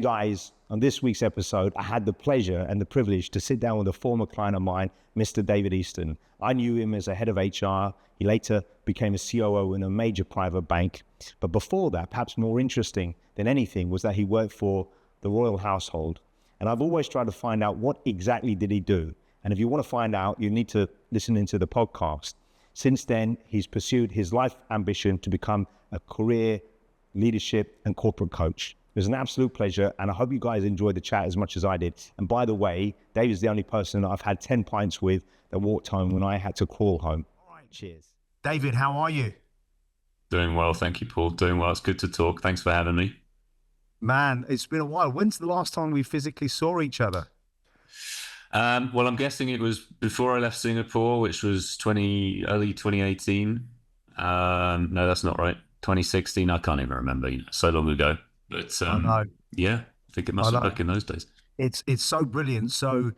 guys, on this week's episode, I had the pleasure and the privilege to sit down with a former client of mine, Mr. David Easton. I knew him as a head of HR. He later became a COO in a major private bank. But before that, perhaps more interesting than anything, was that he worked for the royal household. And I've always tried to find out what exactly did he do. And if you want to find out, you need to listen into the podcast. Since then, he's pursued his life ambition to become a career, leadership, and corporate coach. It was an absolute pleasure, and I hope you guys enjoyed the chat as much as I did. And by the way, David's the only person that I've had 10 pints with that walked home when I had to crawl home. All right, cheers. David, how are you? Doing well, thank you, Paul. Doing well. It's good to talk. Thanks for having me. Man, it's been a while. When's the last time we physically saw each other? Well, I'm guessing it was before I left Singapore, which was early 2018. No, that's not right. 2016. I can't even remember. So long ago. But yeah, I think it must have been back in those days. It's so brilliant. So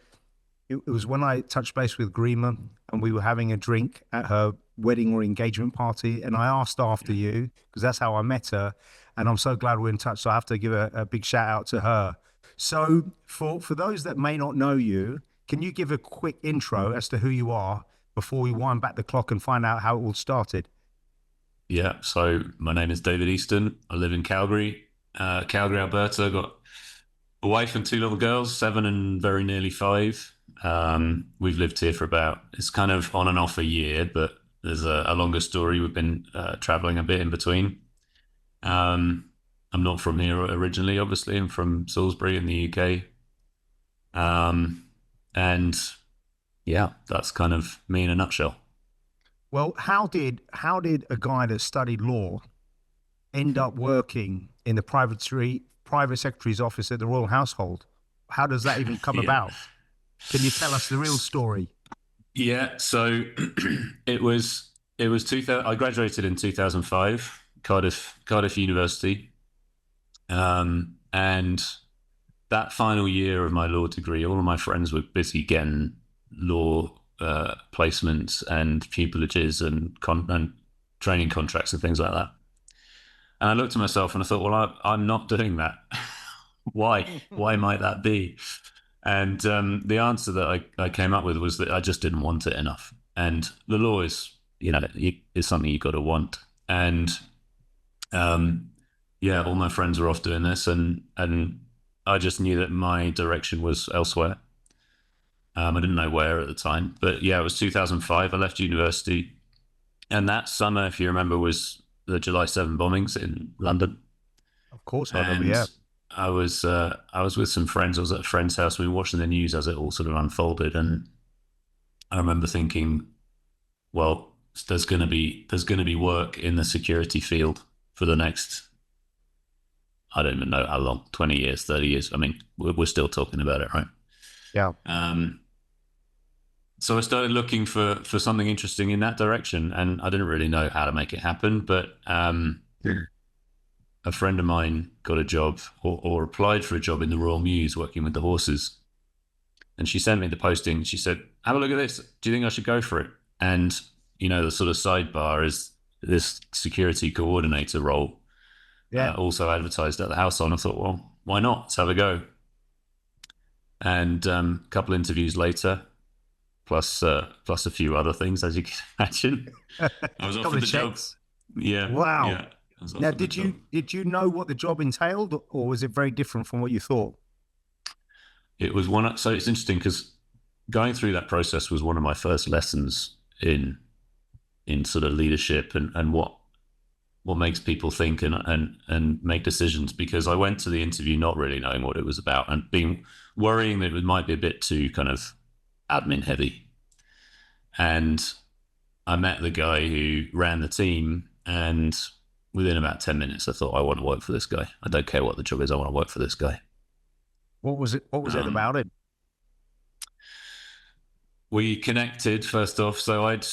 it was when I touched base with Grima and we were having a drink at her wedding or engagement party, and I asked after you because that's how I met her, and I'm so glad we're in touch. So I have to give a big shout out to her. So for those that may not know you, can you give a quick intro as to who you are before we wind back the clock and find out how it all started? Yeah, so my name is David Easton. I live in Calgary, Alberta. Got a wife and two little girls, 7 and very nearly 5. We've lived here for it's kind of on and off a year, but there's a longer story. We've been traveling a bit in between. I'm not from here originally, obviously. I'm from Salisbury in the UK. And yeah, that's kind of me in a nutshell. Well, how did a guy that studied law end up working in the private secretary's office at the royal household? How does that even come about? Can you tell us the real story? Yeah, so it was 2000. I graduated in 2005, Cardiff University, and that final year of my law degree, all of my friends were busy getting law placements and pupilages and training contracts and things like that. And I looked at myself and I thought, well, I'm not doing that. Why? Why might that be? And the answer that I came up with was that I just didn't want it enough. And the law is, is something you've got to want. And yeah, all my friends were off doing this, and I just knew that my direction was elsewhere. I didn't know where at the time, but yeah, it was 2005. I left university, and that summer, if you remember, was the July 7 bombings in London. Of course, I remember. Yeah, I was with some friends. I was at a friend's house. We were watching the news as it all sort of unfolded, and I remember thinking, well, there's going to be work in the security field for the next, I don't even know how long, 20 years, 30 years. I mean, we're still talking about it, right? Yeah. So I started looking for something interesting in that direction, and I didn't really know how to make it happen, but a friend of mine got a job or applied for a job in the Royal Mews working with the horses. And she sent me the posting. She said, have a look at this. Do you think I should go for it? And, the sort of sidebar is this security coordinator role, also advertised at the household. And I thought, well, why not? Let's have a go. And a couple interviews later, plus a few other things, as you can imagine, I was offered the job. Yeah. Wow. Yeah. Now, did you know what the job entailed, or was it very different from what you thought? It was so it's interesting because going through that process was one of my first lessons in sort of leadership and what makes people think and make decisions, because I went to the interview not really knowing what it was about and worrying that it might be a bit too kind of admin heavy. And I met the guy who ran the team, and within about 10 minutes, I thought, I want to work for this guy. I don't care what the job is. I want to work for this guy. What was it about him? We connected first off. So I'd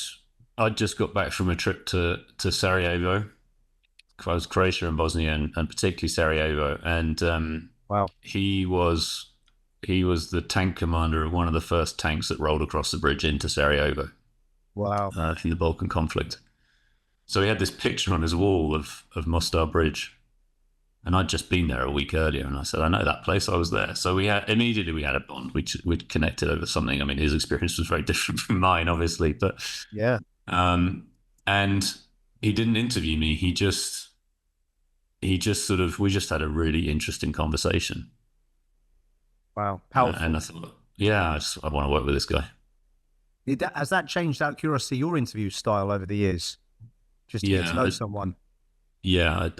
just got back from a trip to Sarajevo. I was Croatia and Bosnia, and particularly Sarajevo. And wow, he was the tank commander of one of the first tanks that rolled across the bridge into Sarajevo. Wow, in the Balkan conflict. So he had this picture on his wall of Mostar Bridge, And I'd just been there a week earlier, and I said, I know that place, I was there. So we had a bond. We'd connected over something. I mean, his experience was very different from mine, obviously, but Yeah. And he didn't interview me. He just sort of, we just had a really interesting conversation. Wow. Powerful. And I thought, yeah, I want to work with this guy. Has that changed, out of curiosity, your interview style over the years? Just to get to know someone? Yeah,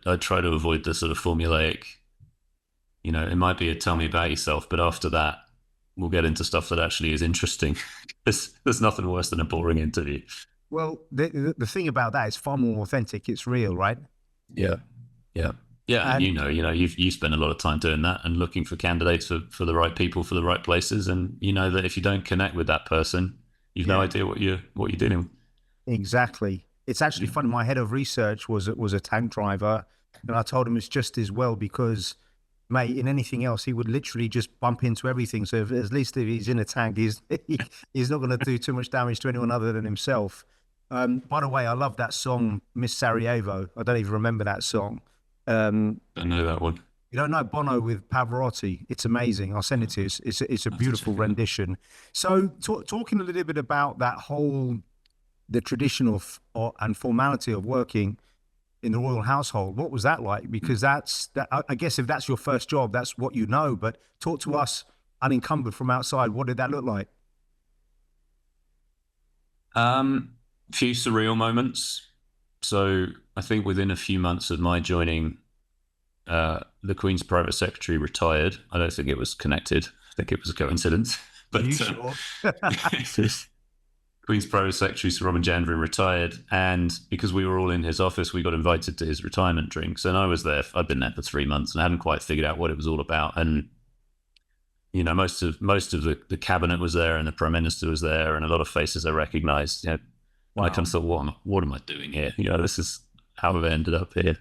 I try to avoid the sort of formulaic, it might be a tell me about yourself, but after that, we'll get into stuff that actually is interesting. There's nothing worse than a boring interview. Well, the thing about that is far more authentic. It's real, right? Yeah. And you've spent a lot of time doing that and looking for candidates for the right people, for the right places. And you know that if you don't connect with that person, you've no idea what you're doing with. Exactly. It's actually funny. My head of research was a tank driver, and I told him it's just as well because, mate, in anything else, he would literally just bump into everything. So at least if he's in a tank, he's not going to do too much damage to anyone other than himself. By the way, I love that song, Miss Sarajevo. I don't even remember that song. I know that one. You don't know Bono with Pavarotti? It's amazing. I'll send it to you. It's a beautiful rendition. So talking a little bit about the traditional and formality of working in the royal household, what was that like? Because I guess if that's your first job, that's what you know. But talk to us, unencumbered from outside. What did that look like? Few surreal moments. So I think within a few months of my joining, the Queen's private secretary retired. I don't think it was connected. I think it was a coincidence. But are you sure? Queen's private secretary, Sir Robin Janvrin, retired, and because we were all in his office, we got invited to his retirement drinks. And I was there. I'd been there for 3 months, and I hadn't quite figured out what it was all about. And most of the cabinet was there, and the Prime Minister was there, and a lot of faces I recognised. Wow. I kind of thought, what am I doing here? This is how I've ended up here.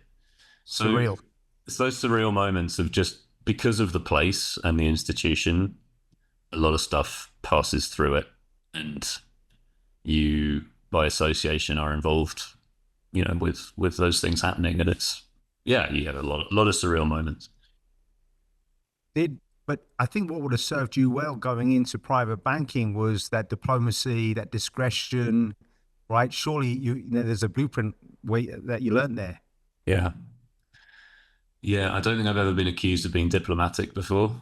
So surreal. It's those surreal moments of just because of the place and the institution, a lot of stuff passes through it, and you, by association, are involved, with those things happening, and you have a lot of surreal moments. But I think what would have served you well going into private banking was that diplomacy, that discretion, right? Surely there's a blueprint that you learned there. Yeah. I don't think I've ever been accused of being diplomatic before.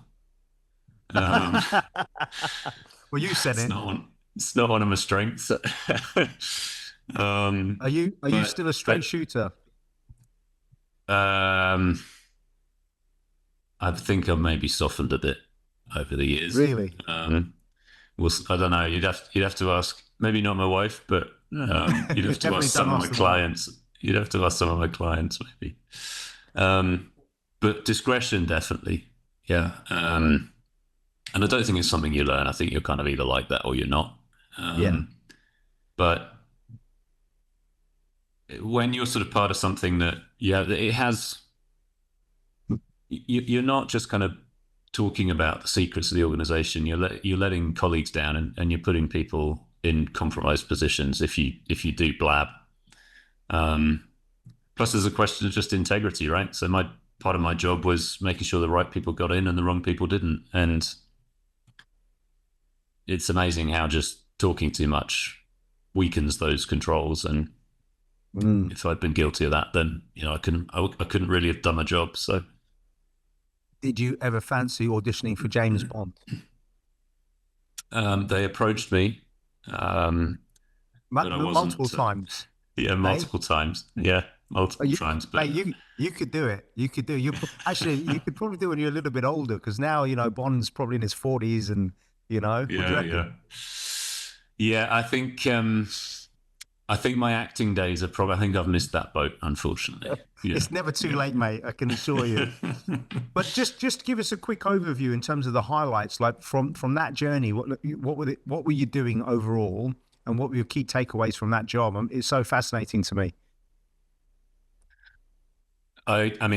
Well, you said it. It's not one of my strengths. Are you still a straight shooter? I think I've maybe softened a bit over the years. Really? I don't know. You'd have to ask. Maybe not my wife, but you'd have to ask some of my clients. You'd have to ask some of my clients, maybe. But discretion, definitely. Yeah. And I don't think it's something you learn. I think you're kind of either like that or you're not. But when you're sort of part of something that, it has, you're not just kind of talking about the secrets of the organization. You're letting colleagues down, and you're putting people in compromised positions if you do blab. Plus, there's a question of just integrity, right? So part of my job was making sure the right people got in and the wrong people didn't. And it's amazing how just talking too much weakens those controls. And if I'd been guilty of that, then I couldn't really have done my job. So, did you ever fancy auditioning for James Bond? They approached me multiple times. Yeah, multiple times. Yeah, multiple times. But you could do it. You could do it. You could probably do it when you're a little bit older, because now Bond's probably in his 40s, and Yeah, I think my acting days are probably. I think I've missed that boat, unfortunately. Yeah. It's never too late, mate. I can assure you. But just give us a quick overview in terms of the highlights, like from that journey. What were you doing overall, and what were your key takeaways from that job? It's so fascinating to me. I probably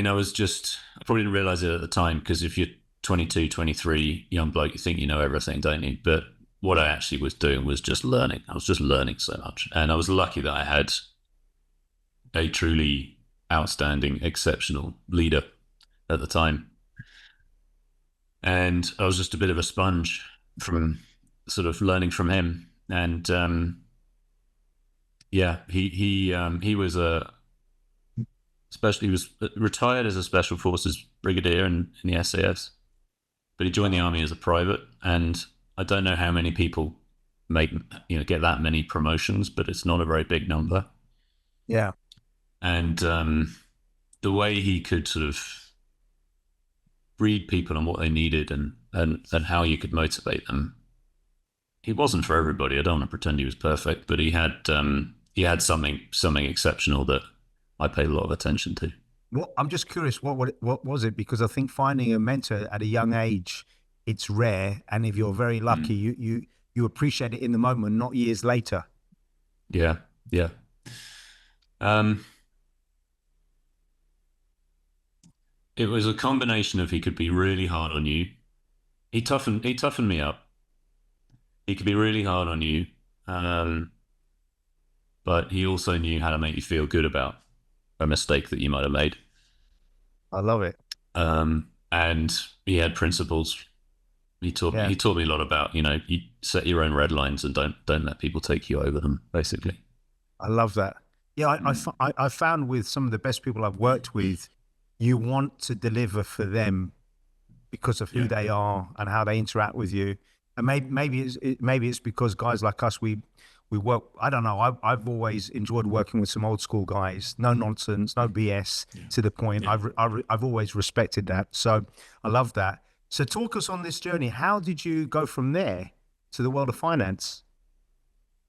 didn't realize it at the time, because if you're 22, 23, young bloke, you think you know everything, don't you? But what I actually was doing was just learning. I was just learning so much. And I was lucky that I had a truly outstanding, exceptional leader at the time. And I was just a bit of a sponge from sort of learning from him. And he was he was retired as a special forces brigadier in the SAS, but he joined the army as a private. And I don't know how many people get that many promotions, but it's not a very big number. Yeah. And the way he could sort of read people on what they needed and how you could motivate them. He wasn't for everybody. I don't want to pretend he was perfect, but he had something exceptional that I paid a lot of attention to. Well, I'm just curious, what was it? Because I think finding a mentor at a young age, it's rare, and if you're very lucky, you appreciate it in the moment, not years later. Yeah. It was a combination of he could be really hard on you. He toughened me up. He could be really hard on you, but he also knew how to make you feel good about a mistake that you might have made. I love it. And he had principles. He taught me a lot about, you set your own red lines and don't let people take you over them, basically. I love that. Yeah, I found with some of the best people I've worked with, you want to deliver for them because of who they are and how they interact with you. And maybe it's because guys like us, we work. I don't know. I've always enjoyed working with some old school guys. No nonsense, no BS, to the point. Yeah. I've always respected that. So I love that. So talk us on this journey. How did you go from there to the world of finance?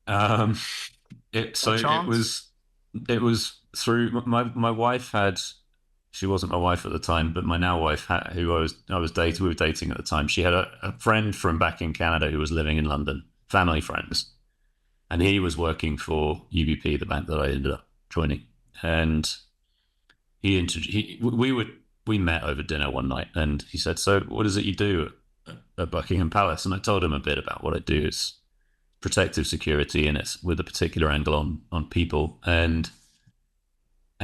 It was through my wife had. She wasn't my wife at the time, but my now wife, who I was dating, we were dating at the time. She had a friend from back in Canada who was living in London, family friends, and he was working for UBP, the bank that I ended up joining. And we met over dinner one night, and he said, "So, what is it you do at Buckingham Palace?" And I told him a bit about what I do. It's protective security, and it's with a particular angle on people. And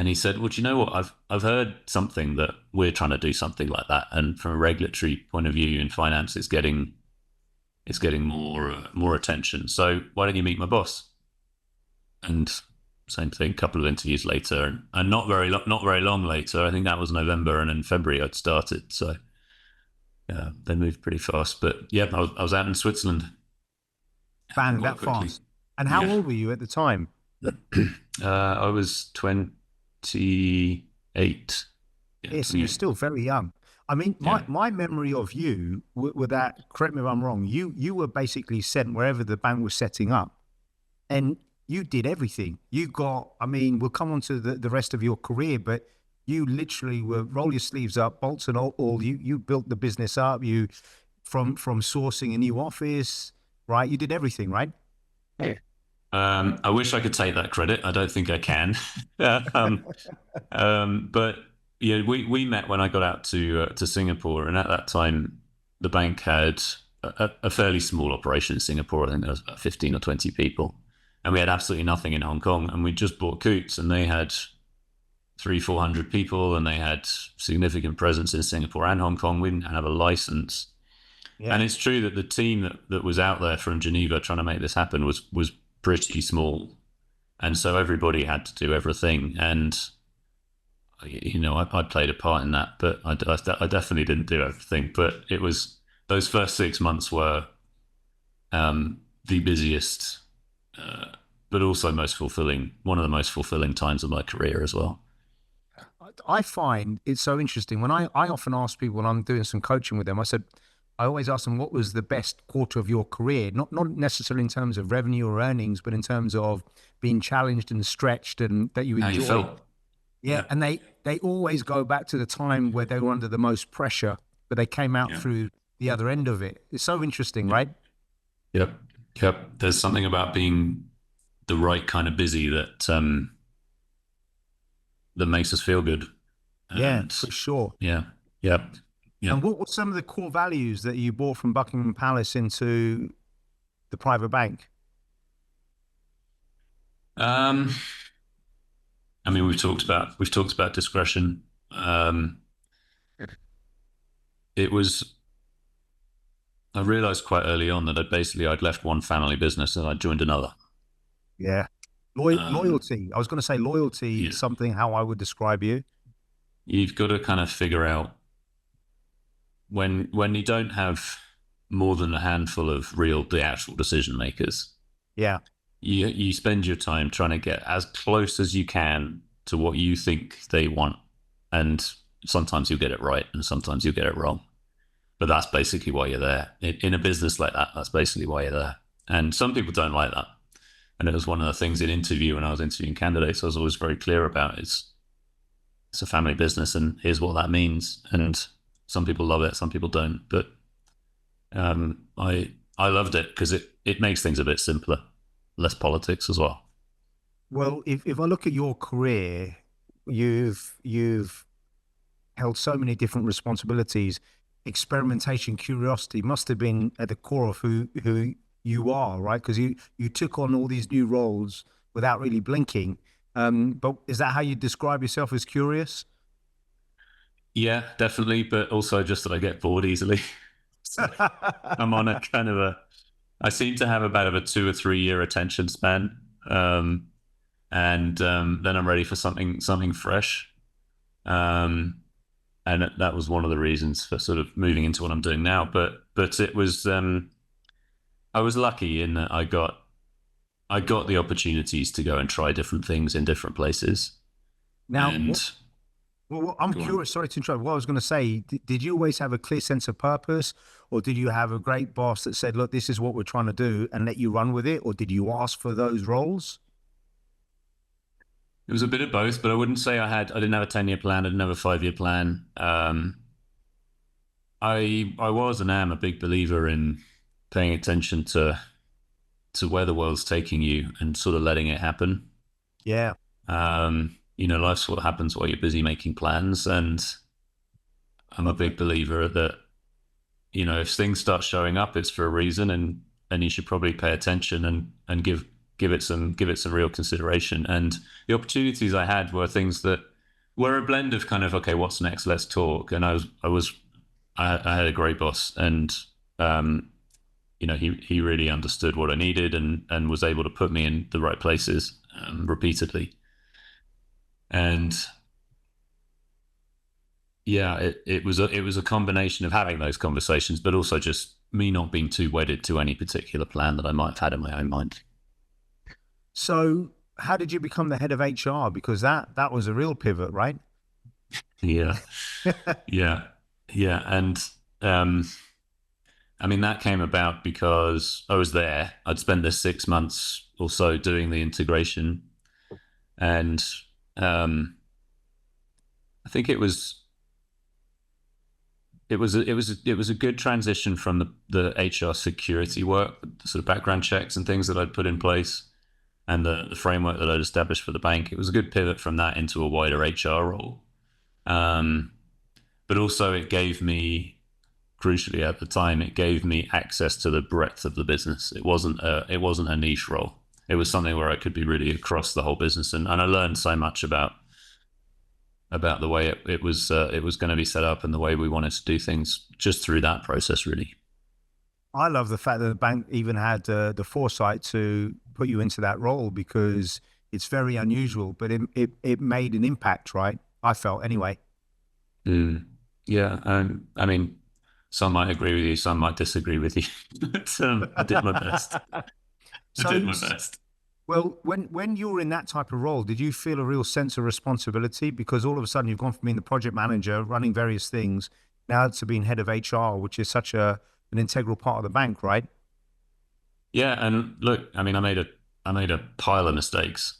he said, "Well, do you know what? I've heard something that we're trying to do something like that, and from a regulatory point of view in finance, it's getting more attention. So why don't you meet my boss?" And same thing. A couple of interviews later, and not very long later. I think that was November, and in February I'd started. So yeah, they moved pretty fast. But yeah, I was out in Switzerland. Bang, that fast. And how old were you at the time? I was 28. Yes, you're still very young. I mean, my memory of you, with that, correct me if I'm wrong, you were basically sent wherever the bank was setting up, and you did everything. We'll come on to the rest of your career, but you literally were roll your sleeves up, bolts and all. You built the business up. You from sourcing a new office, right? You did everything, right? I wish I could take that credit. I don't think I can. But yeah, we met when I got out to Singapore, and at that time, the bank had a fairly small operation in Singapore. I think there was about 15 or 20 people, and we had absolutely nothing in Hong Kong. And we just bought Coots, and they had 300-400 people, and they had significant presence in Singapore and Hong Kong. We didn't have a license. Yeah. And it's true that the team that was out there from Geneva trying to make this happen was pretty small, and so everybody had to do everything. And I played a part in that, but I definitely didn't do everything. But it was those first 6 months were the busiest, but also most fulfilling. One of the most fulfilling times of my career as well. I find it's so interesting when I often ask people when I'm doing some coaching with them. I always ask them, what was the best quarter of your career? Not necessarily in terms of revenue or earnings, but in terms of being challenged and stretched and that you enjoyed. How you felt. Yeah. And they always go back to the time where they were under the most pressure, but they came out through the other end of it. It's so interesting, right? Yep. There's something about being the right kind of busy that makes us feel good. And for sure. Yeah. Yeah. And what were some of the core values that you brought from Buckingham Palace into the private bank? I I mean, we've talked about discretion. It was I realized quite early on that I'd left one family business and I'd joined another. Yeah. Loyalty. I was going to say loyalty Yeah. is something how I would describe you. You've got to kind of figure out when you don't have more than a handful of the actual decision makers. Yeah. You spend your time trying to get as close as you can to what you think they want, and sometimes you'll get it right and sometimes you'll get it wrong. But that's basically why you're there. In a business like that, that's basically why you're there. And some people don't like that. And it was one of the things in interview when I was interviewing candidates, I was always very clear about it's a family business and here's what that means. And some people love it, some people don't. But I loved it because it makes things a bit simpler, less politics as well. Well, if I look at your career, you've held so many different responsibilities. Experimentation, curiosity must have been at the core of who you are, right? Because you took on all these new roles without really blinking. But is that how you describe yourself, as curious? Yeah, definitely. But also just that I get bored easily. So I'm on a kind of I seem to have about a 2 or 3 year attention span. And then I'm ready for something fresh. And that was one of the reasons for sort of moving into what I'm doing now. But it was I was lucky in that I got the opportunities to go and try different things in different places. Now, And I'm curious. Sorry to interrupt. What I was going to say, did you always have a clear sense of purpose, or did you have a great boss that said, "Look, this is what we're trying to do," and let you run with it, or did you ask for those roles? it was a bit of both, but I wouldn't say I didn't have a 10-year plan. I didn't have a 5-year plan. I was and am a big believer in paying attention to where the world's taking you and sort of letting it happen. Yeah. Life's what happens while you're busy making plans. And I'm a big believer that, if things start showing up, it's for a reason, and you should probably pay attention and give it some real consideration. And the opportunities I had were things that were a blend of kind of, okay, what's next? Let's talk. And I had a great boss, and he really understood what I needed and was able to put me in the right places repeatedly. And yeah, it was a combination of having those conversations, but also just me not being too wedded to any particular plan that I might have had in my own mind. So, how did you become the head of HR? Because that was a real pivot, right? Yeah, yeah, yeah, and I mean that came about because I was there. I'd spent the 6 months or so doing the integration, and I think it was a good transition from the HR security work, the sort of background checks and things that I'd put in place, and the framework that I'd established for the bank. It was a good pivot from that into a wider HR role. But also it gave me, crucially at the time, it gave me access to the breadth of the business. It wasn't a niche role. It was something where I could be really across the whole business. And I learned so much about the way it was going to be set up and the way we wanted to do things just through that process, really. I love the fact that the bank even had the foresight to put you into that role, because it's very unusual, but it made an impact, right? I felt anyway. Yeah. I mean, some might agree with you, some might disagree with you. But I did my best. I did my best. Well, when you were in that type of role, did you feel a real sense of responsibility? Because all of a sudden you've gone from being the project manager, running various things, now to being head of HR, which is such an integral part of the bank, right? Yeah, and look, I mean, I made a pile of mistakes,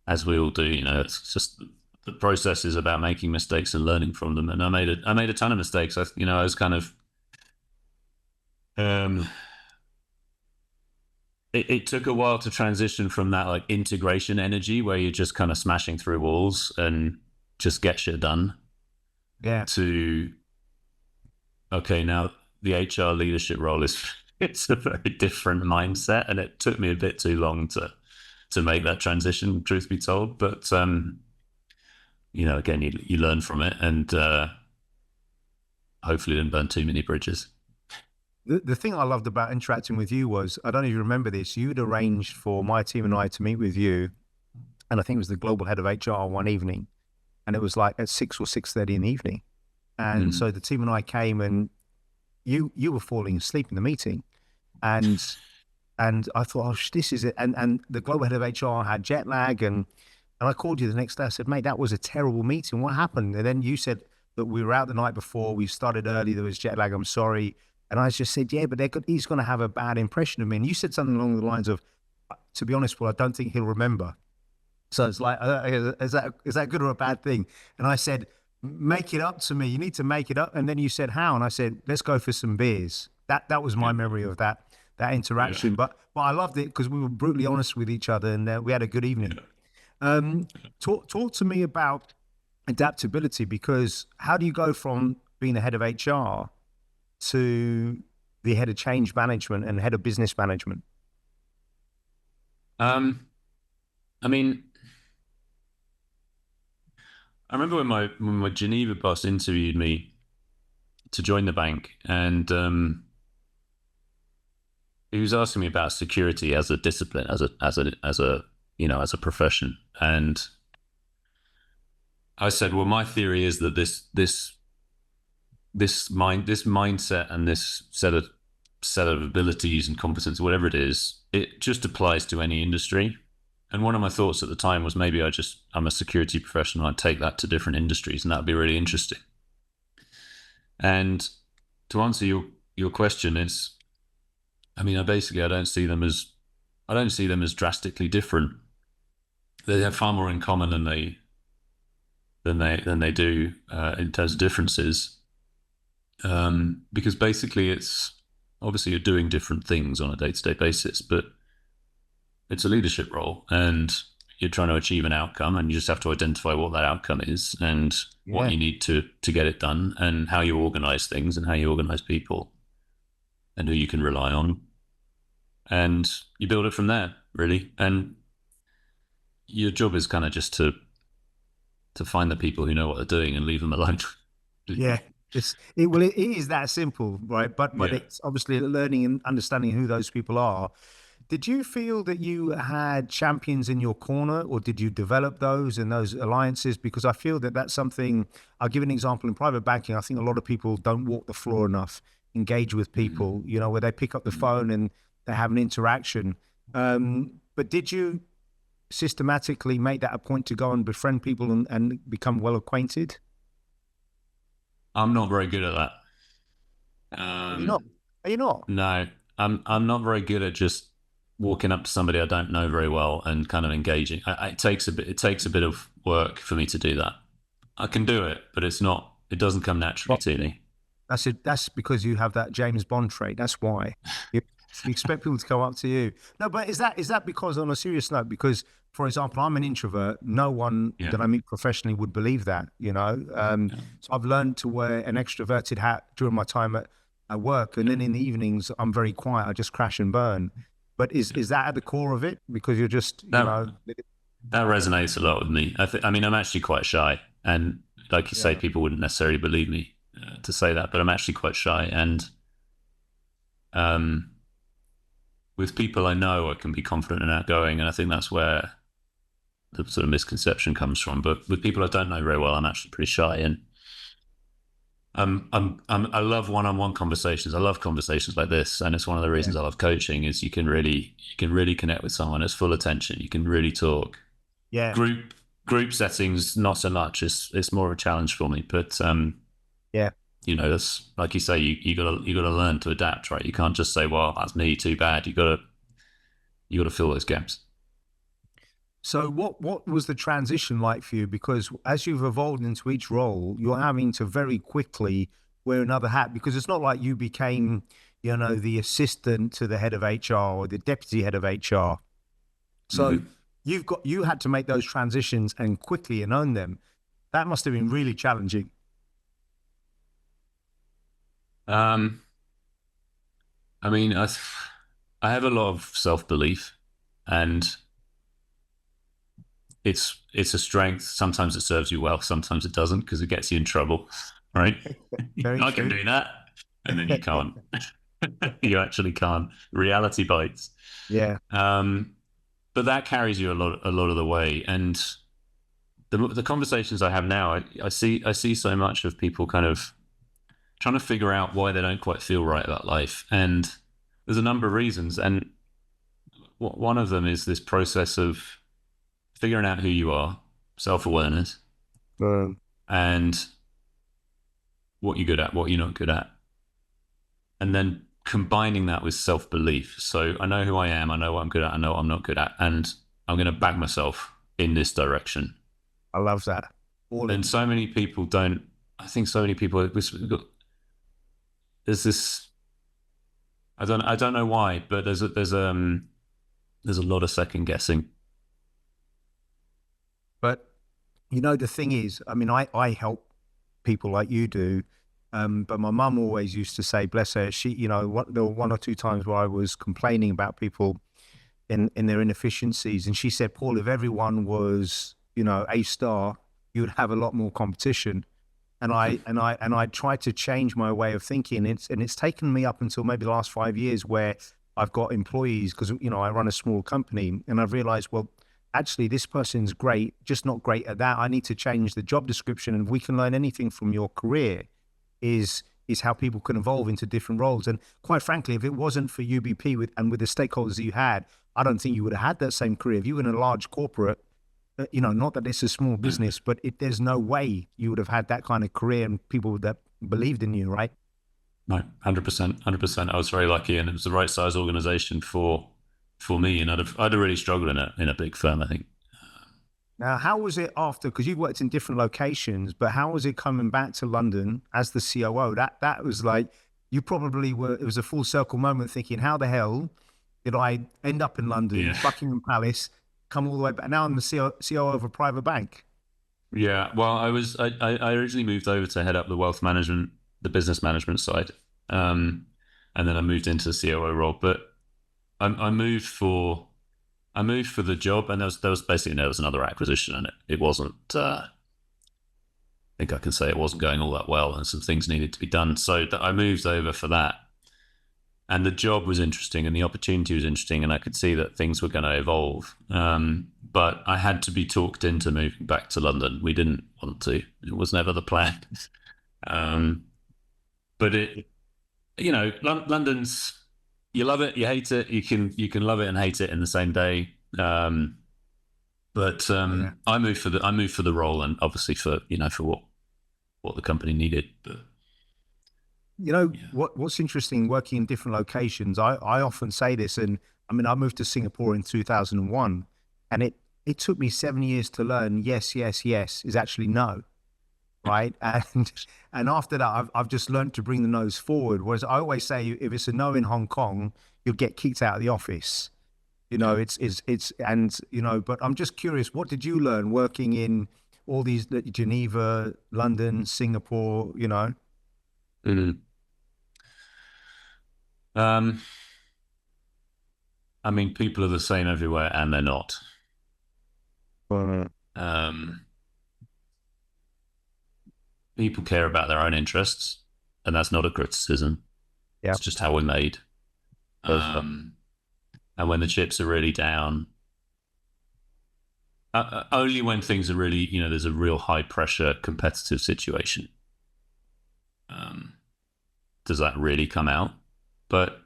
as we all do. It's just the process is about making mistakes and learning from them. And I made a ton of mistakes. I was kind of, it took a while to transition from that like integration energy where you're just kind of smashing through walls and just get shit done. Yeah. To, okay, now the HR leadership role it's a very different mindset, and it took me a bit too long to to make that transition, truth be told. But again, you learn from it, and hopefully didn't burn too many bridges. The thing I loved about interacting with you was, I don't know if you remember this, you'd arranged for my team and I to meet with you, and I think it was the global head of HR one evening, and it was like at 6 or 6:30 in the evening. And so the team and I came, and you were falling asleep in the meeting. And I thought, oh, this is it. And the global head of HR had jet lag, and I called you the next day. I said, mate, that was a terrible meeting. What happened? And then you said that we were out the night before, we started early, there was jet lag, I'm sorry. And I just said, yeah, but he's going to have a bad impression of me. And you said something along the lines of, to be honest, well, I don't think he'll remember. So it's like, is that good or a bad thing? And I said, make it up to me. You need to make it up. And then you said, how? And I said, let's go for some beers. That was my memory of that interaction. Yeah. But I loved it because we were brutally honest with each other, and we had a good evening. Talk to me about adaptability, because how do you go from being the head of HR to the head of change management and head of business management? I mean, I remember when my Geneva boss interviewed me to join the bank, and he was asking me about security as a discipline, as a profession, and I said, well, my theory is that this mindset and this set of abilities and competence, whatever it is, it just applies to any industry. And one of my thoughts at the time was, maybe I'm a security professional, I'd take that to different industries, and that'd be really interesting. And to answer your question is, I mean, I don't see them as drastically different. They have far more in common than they do in terms of differences. Because basically, it's obviously you're doing different things on a day-to-day basis, but it's a leadership role, and you're trying to achieve an outcome, and you just have to identify what that outcome is, and what you need to get it done, and how you organize things, and how you organize people, and who you can rely on, and you build it from there, really. And your job is kind of just to find the people who know what they're doing and leave them alone. Yeah. It is that simple, right? But it's obviously learning and understanding who those people are. Did you feel that you had champions in your corner, or did you develop those and those alliances? Because I feel that that's something. I'll give an example. In private banking, I think a lot of people don't walk the floor enough, engage with people, where they pick up the phone and they have an interaction. But did you systematically make that a point to go and befriend people and become well acquainted? I'm not very good at that. Are you not? No, I'm not very good at just walking up to somebody I don't know very well and kind of engaging. It takes a bit of work for me to do that. I can do it, but it doesn't come naturally to me. That's it. That's because you have that James Bond trait. That's why you expect people to come up to you. No, but is that because, on a serious note, because, for example, I'm an introvert. No one that I meet professionally would believe that, So I've learned to wear an extroverted hat during my time at work. And then in the evenings, I'm very quiet. I just crash and burn. But is that at the core of it? Because you're just, That resonates a lot with me. I mean, I'm actually quite shy. And like you say, people wouldn't necessarily believe me to say that, but I'm actually quite shy. And with people I know, I can be confident and outgoing. And I think that's where the sort of misconception comes from. But with people I don't know very well, I'm actually pretty shy. And I love one-on-one conversations. I love conversations like this, and it's one of the reasons I love coaching. Is you can really connect with someone. It's full attention. You can really talk. Yeah. Group settings, not so much. It's more of a challenge for me. But that's like you say. You gotta learn to adapt, right? You can't just say, "Well, that's me. Too bad." You gotta fill those gaps. So what was the transition like for you? Because as you've evolved into each role, you're having to very quickly wear another hat, because it's not like you became, the assistant to the head of HR or the deputy head of HR. So you had to make those transitions and quickly and own them. That must have been really challenging. I mean, I have a lot of self-belief, and it's a strength. Sometimes it serves you well, sometimes it doesn't, because it gets you in trouble, right? Very I can true. do that, and then you can't. You actually can't. Reality bites. Yeah. But that carries you a lot of the way. And the conversations I have now, I see so much of people kind of trying to figure out why they don't quite feel right about life, and there's a number of reasons. And one of them is this process of figuring out who you are, self-awareness, Um, and what you're good at, what you're not good at, and then combining that with self-belief. So I know who I am, I know what I'm good at, I know what I'm not good at, and I'm going to back myself in this direction. I love that. And so many people don't. I think so many people. There's this. I don't know why, but there's a lot of second guessing. But the thing is, I mean, I help people like you do. But my mum always used to say, bless her, there were one or two times where I was complaining about people in their inefficiencies. And she said, Paul, if everyone was, a star, you would have a lot more competition. And I tried to change my way of thinking. It's taken me up until maybe the last 5 years where I've got employees because, I run a small company, and I've realized, well, actually this person's great, just not great at that. I need to change the job description. And if we can learn anything from your career is how people can evolve into different roles. And quite frankly, if it wasn't for UBP with the stakeholders that you had, I don't think you would have had that same career. If you were in a large corporate, not that it's a small business, but there's no way you would have had that kind of career and people that believed in you, right? No, 100%, 100%. I was very lucky, and it was the right size organization for me. And I'd have really struggled in a big firm, I think. Now, how was it after? Because you've worked in different locations, but how was it coming back to London as the COO? That was like you probably were. It was a full circle moment, thinking, "How the hell did I end up in London, Yeah. Buckingham Palace, come all the way back? Now I'm the COO of a private bank." Yeah. Well, I originally moved over to head up the wealth management, the business management side, and then I moved into the COO role. But I moved for the job, and there was another acquisition, and it wasn't. I think I can say it wasn't going all that well, and some things needed to be done. So I moved over for that, and the job was interesting, and the opportunity was interesting, and I could see that things were going to evolve. But I had to be talked into moving back to London. We didn't want to; it was never the plan. But London's, you love it, you hate it. You can love it and hate it in the same day. But Yeah. I moved for the role, and obviously for what the company needed. But yeah. What's interesting working in different locations, I often say this, and I mean, I moved to Singapore in 2001, and it took me 7 years to learn yes, yes, yes is actually no, right? And after that, I've just learned to bring the no's forward. Whereas I always say, if it's a no in Hong Kong, you'll get kicked out of the office. But I'm just curious, what did you learn working in all these Geneva, London, Singapore, Mm-hmm. I mean, people are the same everywhere, and they're not. Um, People care about their own interests, and that's not a criticism. Yeah. It's just how we're made. And when the chips are really down, only when things are really, there's a real high pressure competitive situation, does that really come out. But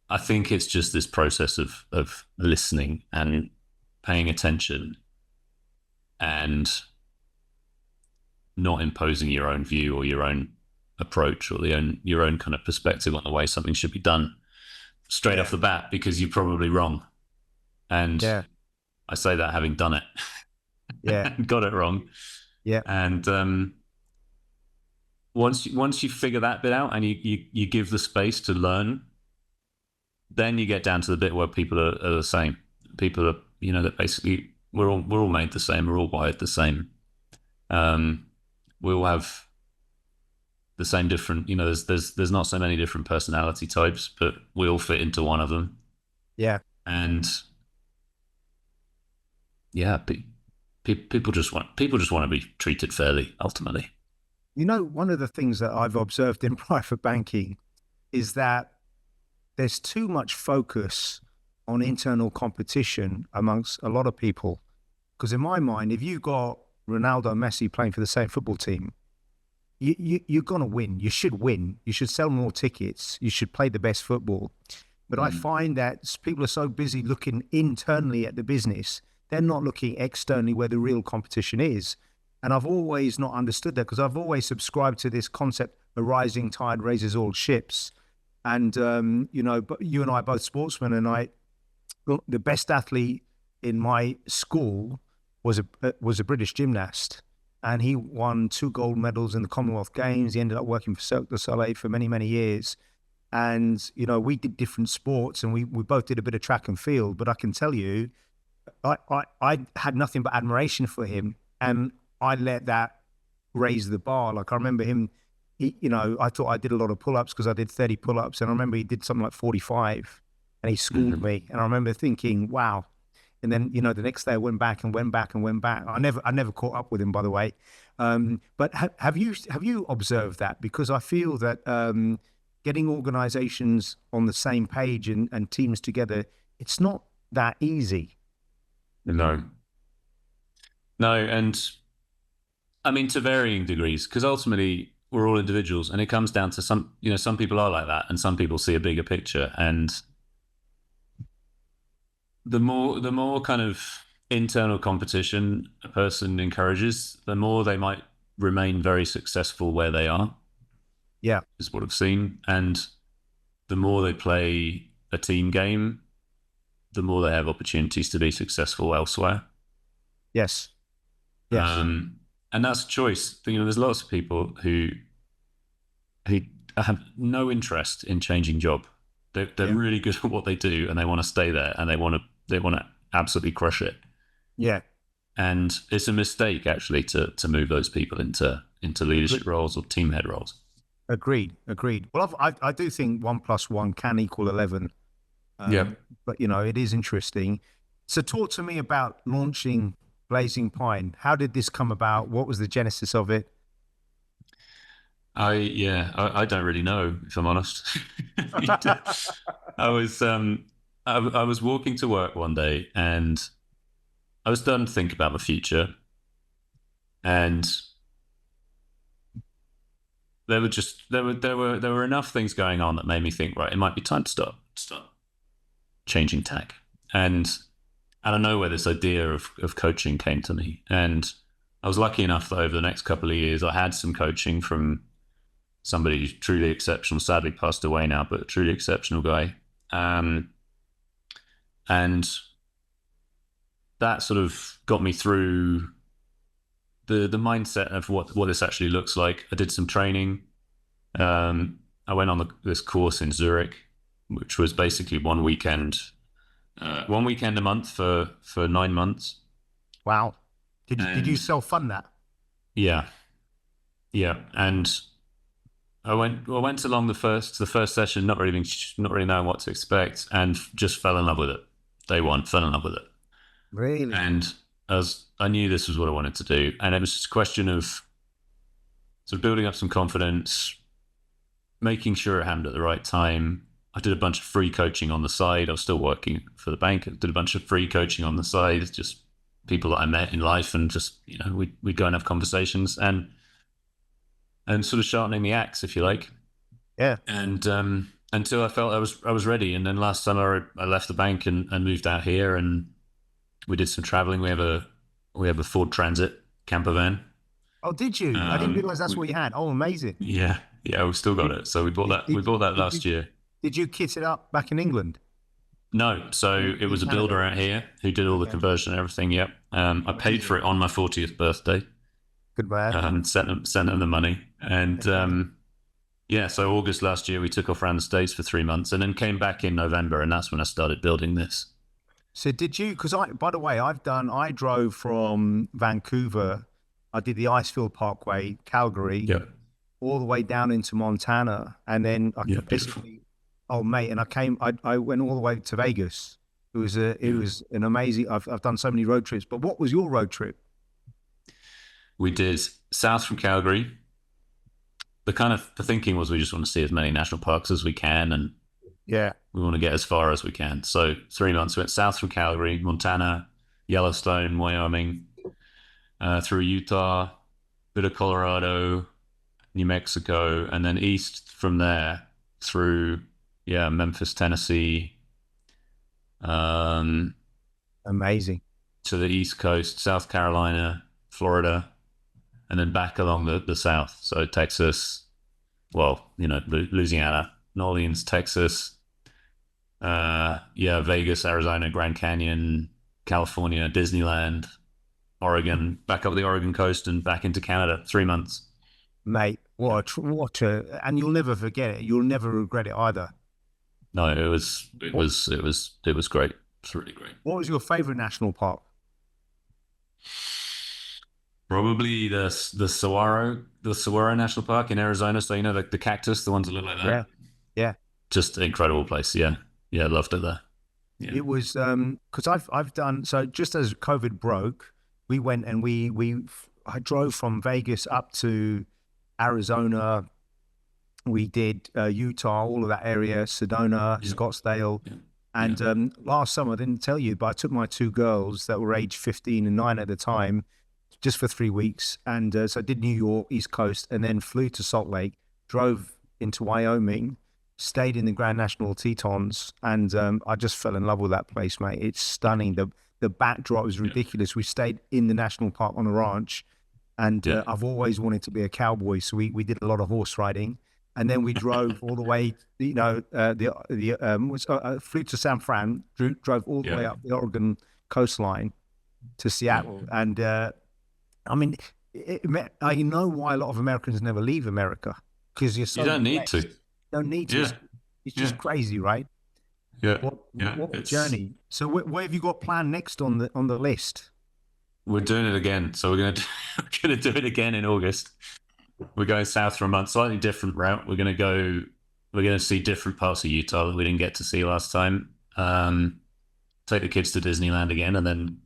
I think it's just this process of listening and paying attention and not imposing your own view or your own approach or your own kind of perspective on the way something should be done straight off the bat, because you're probably wrong. And I say that having done it. Yeah. Got it wrong. Yeah. And once you figure that bit out and you give the space to learn, then you get down to the bit where people are the same. People are, that basically we're all made the same. We're all wired the same. We all have the same different, there's not so many different personality types, but we all fit into one of them. Yeah. And yeah, people just want to be treated fairly. Ultimately, One of the things that I've observed in private banking is that there's too much focus on internal competition amongst a lot of people. Because in my mind, if you've got Ronaldo and Messi playing for the same football team, you're going to win. You should win. You should sell more tickets. You should play the best football. But I find that people are so busy looking internally at the business, they're not looking externally where the real competition is. And I've always not understood that, because I've always subscribed to this concept, a rising tide raises all ships. And, but you and I are both sportsmen, and the best athlete in my school was a British gymnast, and he won 2 gold medals in the Commonwealth Games. He ended up working for Cirque du Soleil for many, many years. And, we did different sports, and we both did a bit of track and field, but I can tell you, I had nothing but admiration for him, and I let that raise the bar. Like, I remember him, I thought I did a lot of pull-ups because I did 30 pull-ups, and I remember he did something like 45, and he schooled me. And I remember thinking, wow. And then, the next day I went back. I never caught up with him, by the way. But have you observed that? Because I feel that getting organizations on the same page and teams together, it's not that easy. no, and I mean, to varying degrees, because ultimately we're all individuals, and it comes down to some people are like that, and some people see a bigger picture. And the more kind of internal competition a person encourages, the more they might remain very successful where they are. Yeah. Is what I've seen. And the more they play a team game, the more they have opportunities to be successful elsewhere. Yes. And that's a choice. There's lots of people who have no interest in changing job. They're really good at what they do, and they want to stay there, and they want to absolutely crush it. Yeah. And it's a mistake actually to move those people into leadership roles or team head roles. Agreed. Well, I do think 1 + 1 can equal 11. But it is interesting. So talk to me about launching Blazing Pine. How did this come about? What was the genesis of it? I don't really know, if I'm honest. I was walking to work one day, and I was starting to think about the future, and there were enough things going on that made me think, right, it might be time to start changing tack. And out of nowhere, this idea of coaching came to me, and I was lucky enough that over the next couple of years, I had some coaching from somebody who's truly exceptional, sadly passed away now, but a truly exceptional guy. And that sort of got me through the mindset of what this actually looks like. I did some training. I went on this course in Zurich, which was basically one weekend a month for 9 months. Wow. Did you self-fund that? Yeah. And I went along the first session, not really knowing what to expect, and just fell in love with it. Day one, fell in love with it. Really? And as I knew this was what I wanted to do, and it was just a question of sort of building up some confidence, making sure it happened at the right time. I did a bunch of free coaching on the side. I was still working for the bank. I did a bunch of free coaching on the side, just people that I met in life, and just we'd go and have conversations and sort of sharpening the axe, if you like. Yeah. And until I felt I was ready. And then last summer I left the bank and moved out here, and we did some traveling. We have a Ford Transit camper van. Oh, did you? I didn't realize that's what you had. Oh, amazing. Yeah, we've still got it. So we bought that last year. Did you kit it up back in England? No, so it was a builder out here who did all the conversion and everything. Yep. I paid for it on my 40th birthday. Good man. Sent them the money. And so August last year we took off around the States for 3 months, and then came back in November, and that's when I started building this. So did you, because by the way, I drove from Vancouver, I did the Icefield Parkway, Calgary, all the way down into Montana. And then I went all the way to Vegas. It was an amazing. I've done so many road trips. But what was your road trip? We did south from Calgary. The thinking was we just want to see as many national parks as we can, and Yeah, we want to get as far as we can. So 3 months we went south from Calgary, Montana, Yellowstone, Wyoming, through Utah, bit of Colorado, New Mexico, and then east from there through Memphis, Tennessee, um, amazing. to the East Coast, South Carolina, Florida, and then back along the south. So Texas, Louisiana, New Orleans, Texas, Vegas, Arizona, Grand Canyon, California, Disneyland, Oregon, back up the Oregon coast and back into Canada. 3 months. Mate, and you'll never forget it. You'll never regret it either. No, it was great. It's really great. What was your favorite national park? Probably the Saguaro National Park in Arizona. So the cactus, the ones that look like that. Yeah. Just an incredible place. Yeah, loved it there. Yeah. It was because I've done so. Just as COVID broke, we went and I drove from Vegas up to Arizona. We did Utah, all of that area, Sedona, Scottsdale. Yeah. And last summer, I didn't tell you, but I took my two girls that were age 15 and 9 at the time, just for 3 weeks. And so I did New York, East Coast, and then flew to Salt Lake, drove into Wyoming, stayed in the Grand National Tetons, and I just fell in love with that place, mate. It's stunning. The backdrop is ridiculous. We stayed in the national park on a ranch, and I've always wanted to be a cowboy, so we did a lot of horse riding. And then we drove all the way, flew to San Fran, drove all the way up the Oregon coastline to Seattle. And I mean, I know why a lot of Americans never leave America, because you don't need to. You don't need to. Yeah. It's just crazy, right? Yeah. What a journey. So what have you got planned next on the list? We're doing it again. So we're gonna do it again in August. We're going south for a month, slightly different route. We're going to see different parts of Utah that we didn't get to see last time. Take the kids to Disneyland again, and then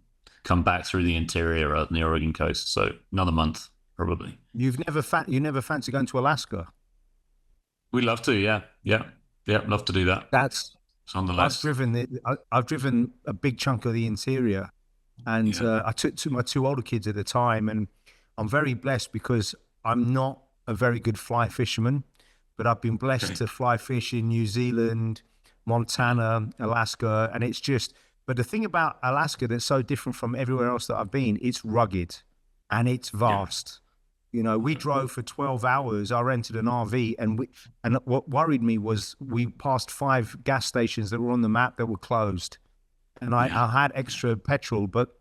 come back through the interior of the Oregon coast. So another month, probably. You never fancy going to Alaska? We'd love to, yeah. Love to do that. It's on the list. I've driven a big chunk of the interior, and I took my two older kids at the time, and I'm very blessed because I'm not a very good fly fisherman, but I've been blessed to fly fish in New Zealand, Montana, Alaska, and it's just. But the thing about Alaska that's so different from everywhere else that I've been, it's rugged, and it's vast. We drove for 12 hours. I rented an RV, and what worried me was we passed 5 gas stations that were on the map that were closed, and I had extra petrol, but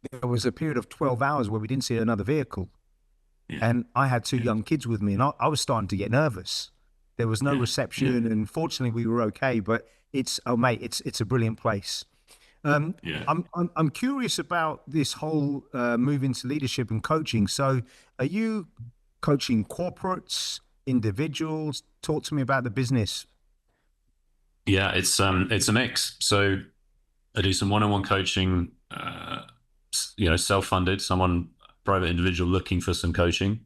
there was a period of 12 hours where we didn't see another vehicle. And I had 2 young kids with me, and I was starting to get nervous. There was no reception, and fortunately we were okay. But it's a brilliant place. I'm curious about this whole move into leadership and coaching. So, are you coaching corporates, individuals? Talk to me about the business. Yeah, it's a mix. So, I do some one-on-one coaching. Self-funded. Someone. Private individual looking for some coaching.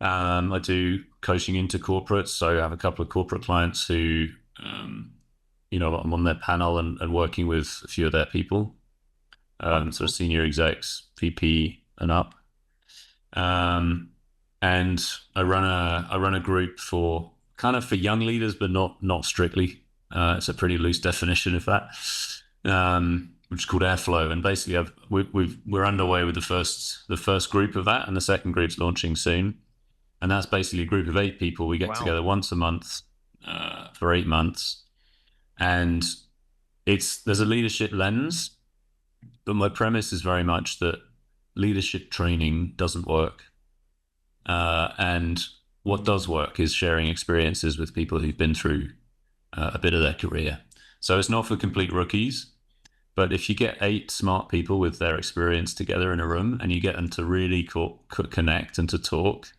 I do coaching into corporates. So I have a couple of corporate clients who, I'm on their panel and working with a few of their people. Sort of senior execs, VP and up. And I run a group for young leaders, but not strictly. It's a pretty loose definition of that. Which is called Airflow, and basically we're underway with the first group of that, and the second group's launching soon, and that's basically a group of 8 people. We get together once a month for 8 months, and there's a leadership lens, but my premise is very much that leadership training doesn't work, and what does work is sharing experiences with people who've been through a bit of their career. So it's not for complete rookies. But if you get 8 smart people with their experience together in a room, and you get them to really connect and to talk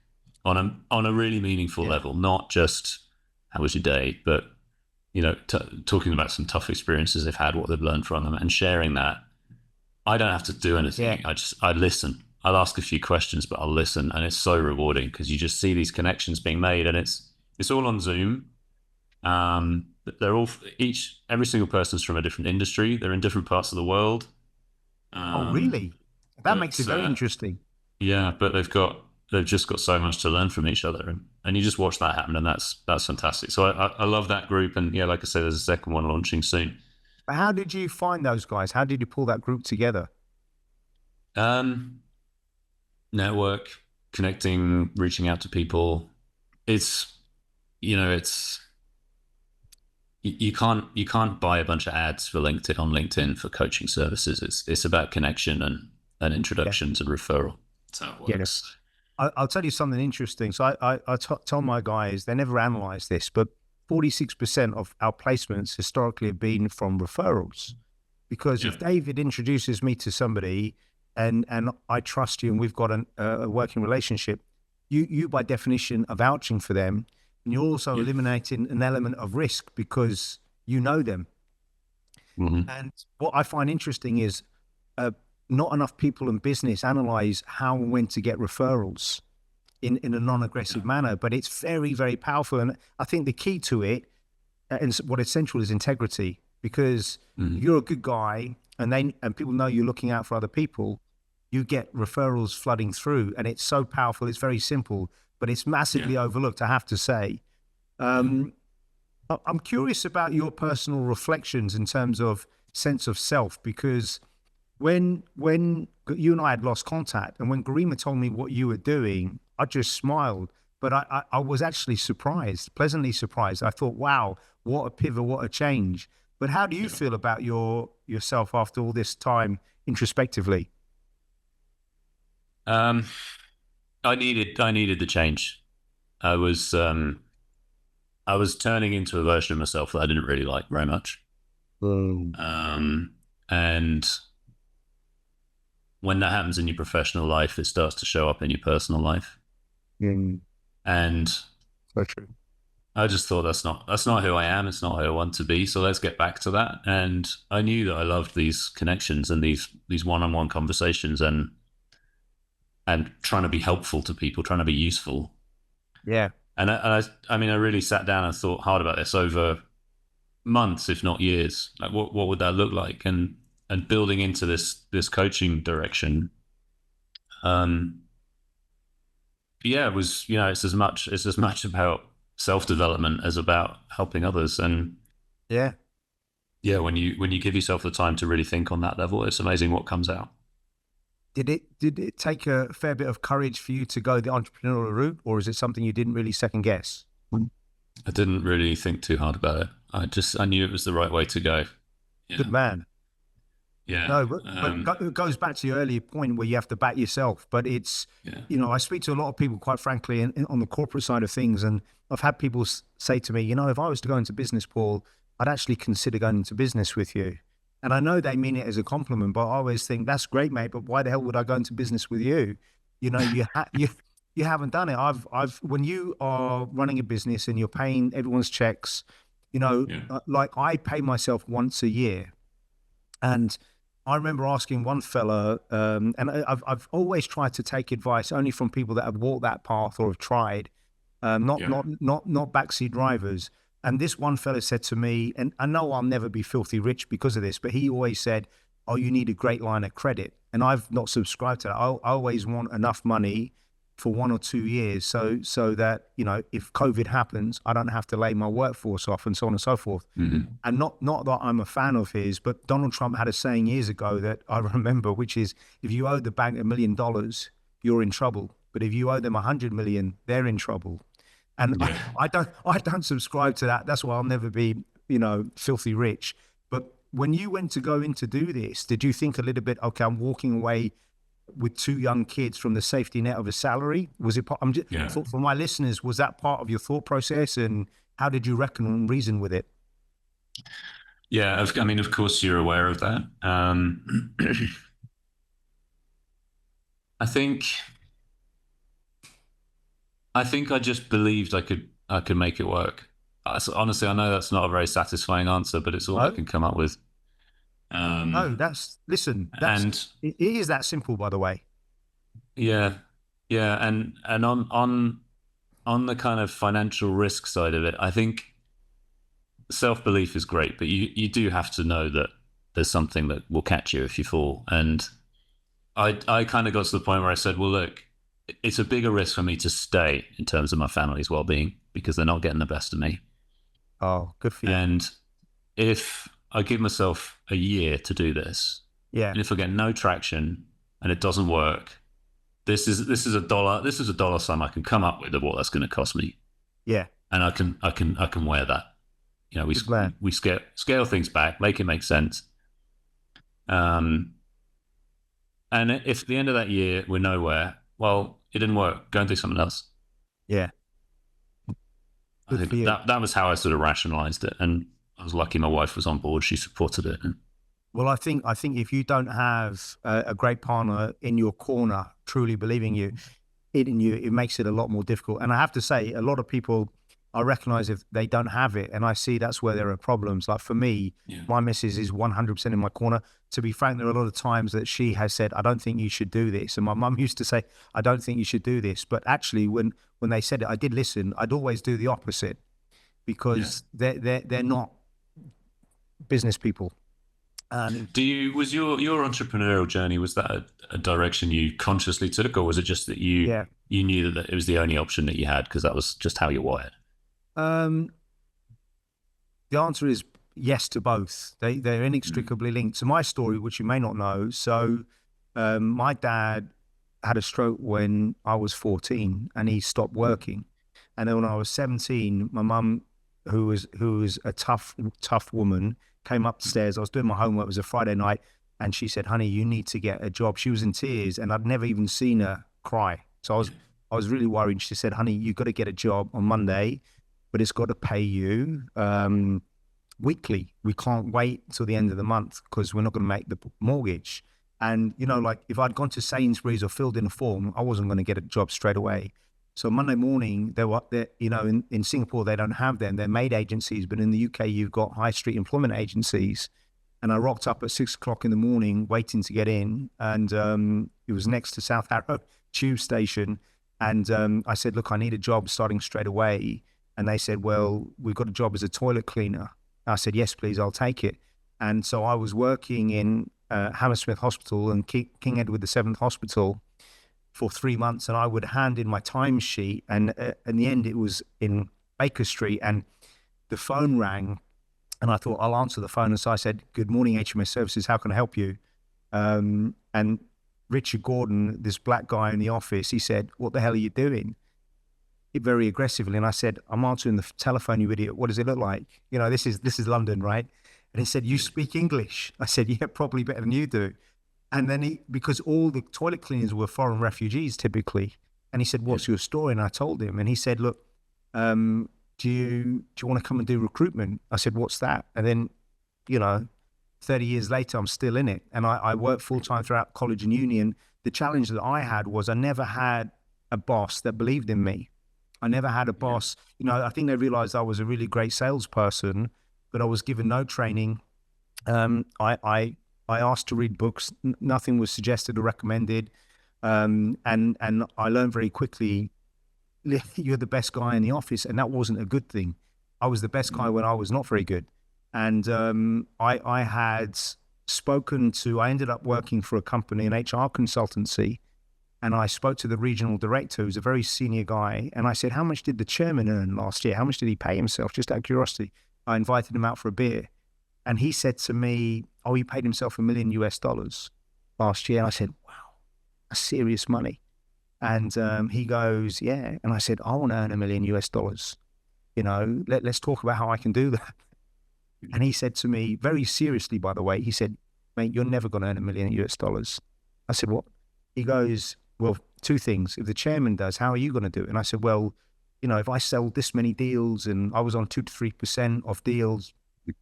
on a really meaningful level, not just how was your day, but talking about some tough experiences they've had, what they've learned from them, and sharing that. I don't have to do anything. Yeah. I listen. I'll ask a few questions, but I'll listen, and it's so rewarding because you just see these connections being made, and it's all on Zoom. They're all every single person's from a different industry. They're in different parts of the world. Oh, really? That makes it very interesting. Yeah, but they've just got so much to learn from each other, and you just watch that happen, and that's fantastic. So I love that group, and yeah, like I said, there's a second one launching soon. But how did you find those guys? How did you pull that group together? Network, connecting, reaching out to people. It's you can't buy a bunch of ads for LinkedIn for coaching services. It's about connection and introductions and referral. That's how it works. Yes. I'll tell you something interesting. So I tell my guys, they never analyze this, but 46% of our placements historically have been from referrals. Because if David introduces me to somebody and I trust you and we've got a working relationship, you by definition are vouching for them, and you're also eliminating an element of risk because you know them. Mm-hmm. And what I find interesting is not enough people in business analyze how and when to get referrals in a non-aggressive manner, but it's very, very powerful. And I think the key to it, and what is central, is integrity, because you're a good guy and people know you're looking out for other people, you get referrals flooding through, and it's so powerful. It's very simple, but it's massively overlooked, I have to say. I'm curious about your personal reflections in terms of sense of self, because when you and I had lost contact, and when Garima told me what you were doing, I just smiled, but I was actually surprised, pleasantly surprised. I thought, wow, what a pivot, what a change. But how do you feel about yourself after all this time introspectively? I needed the change. I was turning into a version of myself that I didn't really like very much. And when that happens in your professional life, it starts to show up in your personal life. And so true. I just thought that's not who I am. It's not who I want to be. So let's get back to that. And I knew that I loved these connections and these one-on-one conversations and trying to be helpful to people, trying to be useful. Yeah. And I really sat down and thought hard about this over months, if not years. Like, what would that look like? And building into this coaching direction. It was, it's as much about self-development as about helping others. And when you give yourself the time to really think on that level, it's amazing what comes out. Did it take a fair bit of courage for you to go the entrepreneurial route, or is it something you didn't really second guess? I didn't really think too hard about it. I knew it was the right way to go. Yeah. Good man. Yeah. No, but it goes back to your earlier point where you have to back yourself. But it's, I speak to a lot of people, quite frankly, on the corporate side of things. And I've had people say to me, if I was to go into business, Paul, I'd actually consider going into business with you. And I know they mean it as a compliment, but I always think, that's great, mate, but why the hell would I go into business with you? You haven't done it. When you are running a business and you're paying everyone's checks, like I pay myself once a year. And I remember asking one fella, and I've always tried to take advice only from people that have walked that path or have tried, not backseat drivers. And this one fella said to me, and I know I'll never be filthy rich because of this, but he always said, "Oh, you need a great line of credit." And I've not subscribed to that. I always want enough money for 1 or 2 years, so that if COVID happens, I don't have to lay my workforce off, and so on and so forth. Mm-hmm. And not that I'm a fan of his, but Donald Trump had a saying years ago that I remember, which is, if you owe the bank $1 million, you're in trouble. But if you owe them 100 million, they're in trouble. And I don't subscribe to that. That's why I'll never be, filthy rich. But when you went to go in to do this, did you think a little bit, okay, I'm walking away with 2 young kids from the safety net of a salary? Was it part, for my listeners, was that part of your thought process, and how did you reckon and reason with it? Yeah, of course you're aware of that. I think I just believed I could make it work. Honestly, I know that's not a very satisfying answer, but it's all I No, can come up with. no, Um, and it is that simple, by the way. yeah, yeah, and on the kind of financial risk side of it, I think self-belief is great, but you do have to know that there's something that will catch you if you fall. And I kind of got to the point where I said, well, look, it's a bigger risk for me to stay in terms of my family's well-being because they're not getting the best of me. Oh, good for you. And if I give myself a year to do this, Yeah, and if I get no traction and it doesn't work, this is a dollar sum I can come up with of what that's going to cost me, yeah, and I can wear that. You know, good man. we scale things back, make it make sense. Um, and if at the end of that year we're nowhere, well, it didn't work. Go and do something else. Yeah, I good for think you. that was how I sort of rationalized it, and I was lucky my wife was on board. She supported it. And Well, I think if you don't have a great partner in your corner, truly believing in you, it makes it a lot more difficult. And I have to say, a lot of people, I recognize if they don't have it, and I see that's where there are problems. Like for me, yeah, my missus is 100% in my corner. To be frank, there are a lot of times that she has said, I don't think you should do this. And my mum used to say, I don't think you should do this. But actually, when they said it, I did listen. I'd always do the opposite yeah. because they're not business people. Was your entrepreneurial journey, was that a direction you consciously took, or was it just that Yeah. you knew that it was the only option that you had because that was just how you're wired? Um, the answer is yes to both. They're Mm. inextricably linked. So my story, which you may not know, so my dad had a stroke when I was 14 and he stopped working. And then when I was 17, my mum, who was a tough woman, came upstairs. I was doing my homework. It was a Friday night, and she said, "Honey, you need to get a job." She was in tears, and I'd never even seen her cry. So Yeah, I was really worried. She said, "Honey, you got to get a job on Monday, but it's got to pay you weekly. We can't wait till the end of the month because we're not going to make the mortgage." And like if I'd gone to Sainsbury's or filled in a form, I wasn't going to get a job straight away. So Monday morning, they were there. In Singapore they don't have them. They're maid agencies, but in the UK you've got high street employment agencies. And I rocked up at 6 o'clock in the morning, waiting to get in, and it was next to South Harrow Tube Station. And I said, "Look, I need a job starting straight away." And they said, "Well, we've got a job as a toilet cleaner." I said, "Yes, please, I'll take it." And so I was working in Hammersmith Hospital and King Edward VII Hospital for 3 months, and I would hand in my timesheet. And in the end, it was in Baker Street, and the phone rang, and I thought I'll answer the phone. And so I said, "Good morning, HMS Services. How can I help you?" And Richard Gordon, this black guy in the office, he said, "What the hell are you doing?" Very aggressively. And I said, "I'm answering the telephone, you idiot. What does it look like? This is London, right?" And he said, "You speak English?" I said, "Yeah, probably better than you do." And then because all the toilet cleaners were foreign refugees typically. And he said, yeah, "What's your story?" And I told him, and he said, "Look, do you want to come and do recruitment?" I said, "What's that?" And then, you know, 30 years later, I'm still in it. And I worked full time throughout college and uni. And the challenge that I had was I never had a boss that believed in me. I never had a yeah, boss. I think they realized I was a really great salesperson, but I was given no training. I asked to read books. Nothing was suggested or recommended. And I learned very quickly, you're the best guy in the office. And that wasn't a good thing. I was the best guy when I was not very good. And I had I ended up working for a company, an HR consultancy, and I spoke to the regional director, who's a very senior guy. And I said, "How much did the chairman earn last year? How much did he pay himself?" Just out of curiosity. I invited him out for a beer. And he said to me, "Oh, he paid himself $1 million US last year." And I said, "Wow, that's serious money." And he goes, "Yeah." And I said, "I want to earn $1 million US. Let's talk about how I can do that." And he said to me, very seriously, by the way, he said, "Mate, you're never going to earn $1 million US." I said, "What?" He goes, "Well, two things. If the chairman does, how are you going to do it?" And I said, "Well, if I sell this many deals," and I was on 2 to 3% of deals. He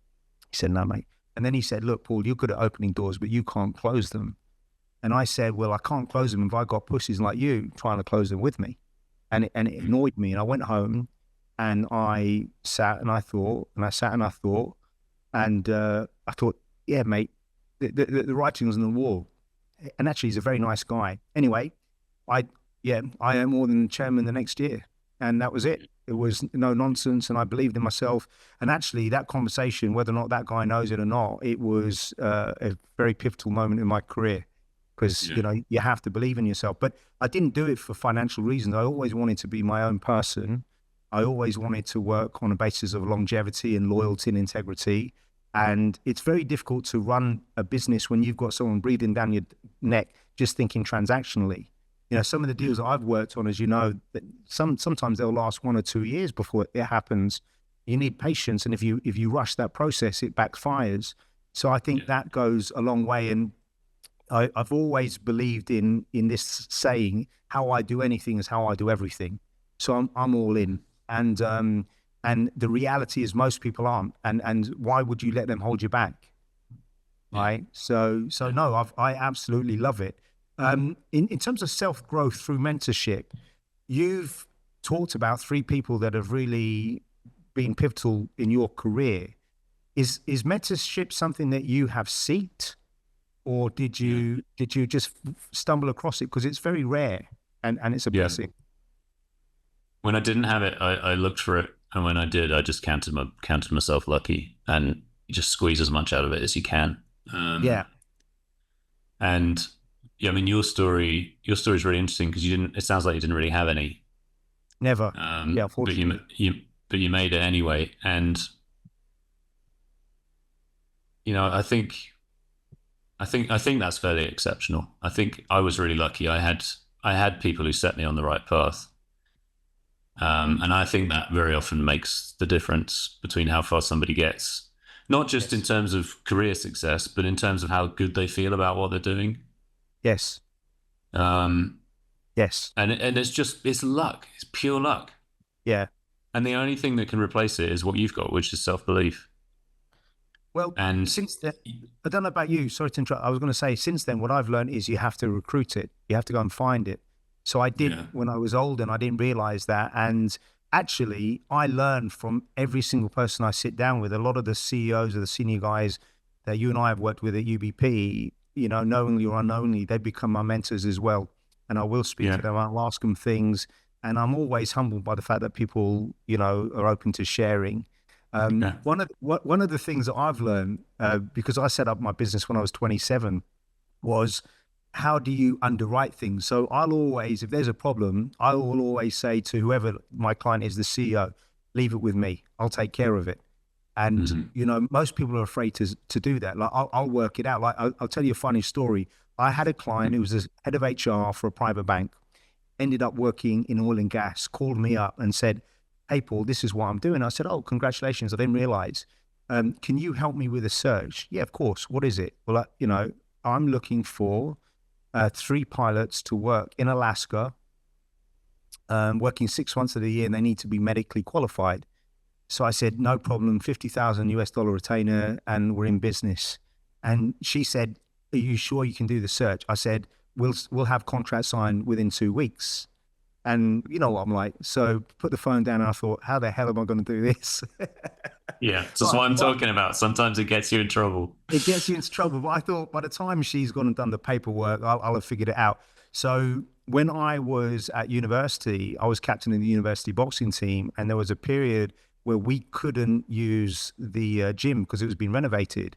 said, "No, mate." And then he said, "Look, Paul, you're good at opening doors, but you can't close them." And I said, "Well, I can't close them if I got pussies like you trying to close them with me." And it annoyed me. And I went home And I sat and I thought, and I sat and I thought, and I thought, yeah, mate, the writing was on the wall. And actually, he's a very nice guy. Anyway, I am more than chairman the next year. And that was it. It was no nonsense. And I believed in myself. And actually, that conversation, whether or not that guy knows it or not, it was a very pivotal moment in my career. Because, you know, you have to believe in yourself. But I didn't do it for financial reasons. I always wanted to be my own person. I always wanted to work on a basis of longevity and loyalty and integrity. And it's very difficult to run a business when you've got someone breathing down your neck, just thinking transactionally. You know, some of the deals that I've worked on, as you know, that sometimes they'll last 1 or 2 years before it happens. You need patience. And if you rush that process, it backfires. So I think that goes a long way. And I've always believed in this saying, how I do anything is how I do everything. So I'm all in. And the reality is most people aren't. And why would you let them hold you back? Right. So no, I absolutely love it. In terms of self-growth through mentorship, you've talked about 3 people that have really been pivotal in your career. Is mentorship something that you have sought, or did you just stumble across it? Because it's very rare and it's a blessing. When I didn't have it, I looked for it. And when I did, I just counted myself lucky, and you just squeeze as much out of it as you can. And I mean, your story is really interesting because it sounds like you didn't really have any. Never. Fortunately. But you made it anyway. And, you know, I think that's fairly exceptional. I think I was really lucky. I had people who set me on the right path. And I think that very often makes the difference between how far somebody gets, not just in terms of career success, but in terms of how good they feel about what they're doing. Yes. Yes. And it's luck. It's pure luck. Yeah. And the only thing that can replace it is what you've got, which is self-belief. Well, and since then, I don't know about you, sorry to interrupt. I was going to say, since then, what I've learned is you have to recruit it. You have to go and find it. So I did when I was old, and I didn't realize that. And actually, I learned from every single person I sit down with. A lot of the CEOs or the senior guys that you and I have worked with at UBP, you know, knowingly or unknowingly, they become my mentors as well. And I will speak to them. I'll ask them things. And I'm always humbled by the fact that people, you know, are open to sharing. One of the things that I've learned, because I set up my business when I was 27, was how do you underwrite things? So I'll always, if there's a problem, I will always say to whoever my client is, the CEO, leave it with me. I'll take care of it. And, you know, most people are afraid to do that. Like, I'll work it out. Like, I'll tell you a funny story. I had a client who was the head of HR for a private bank, ended up working in oil and gas, called me up and said, hey, Paul, this is what I'm doing. I said, oh, congratulations. I didn't realize. Can you help me with a search? Yeah, of course. What is it? Well, you know, I'm looking for 3 pilots to work in Alaska, working 6 months of the year, and they need to be medically qualified. So I said, no problem, $50,000 retainer, and we're in business. And she said, are you sure you can do the search? I said, we'll have contracts signed within 2 weeks. And you know what I'm like, so put the phone down, and I thought, how the hell am I going to do this? Yeah, that's what I'm talking about. Sometimes it gets you in trouble. It gets you into trouble. But I thought by the time she's gone and done the paperwork, I'll have figured it out. So when I was at university, I was captain in the university boxing team, and there was a period where we couldn't use the gym because it was being renovated.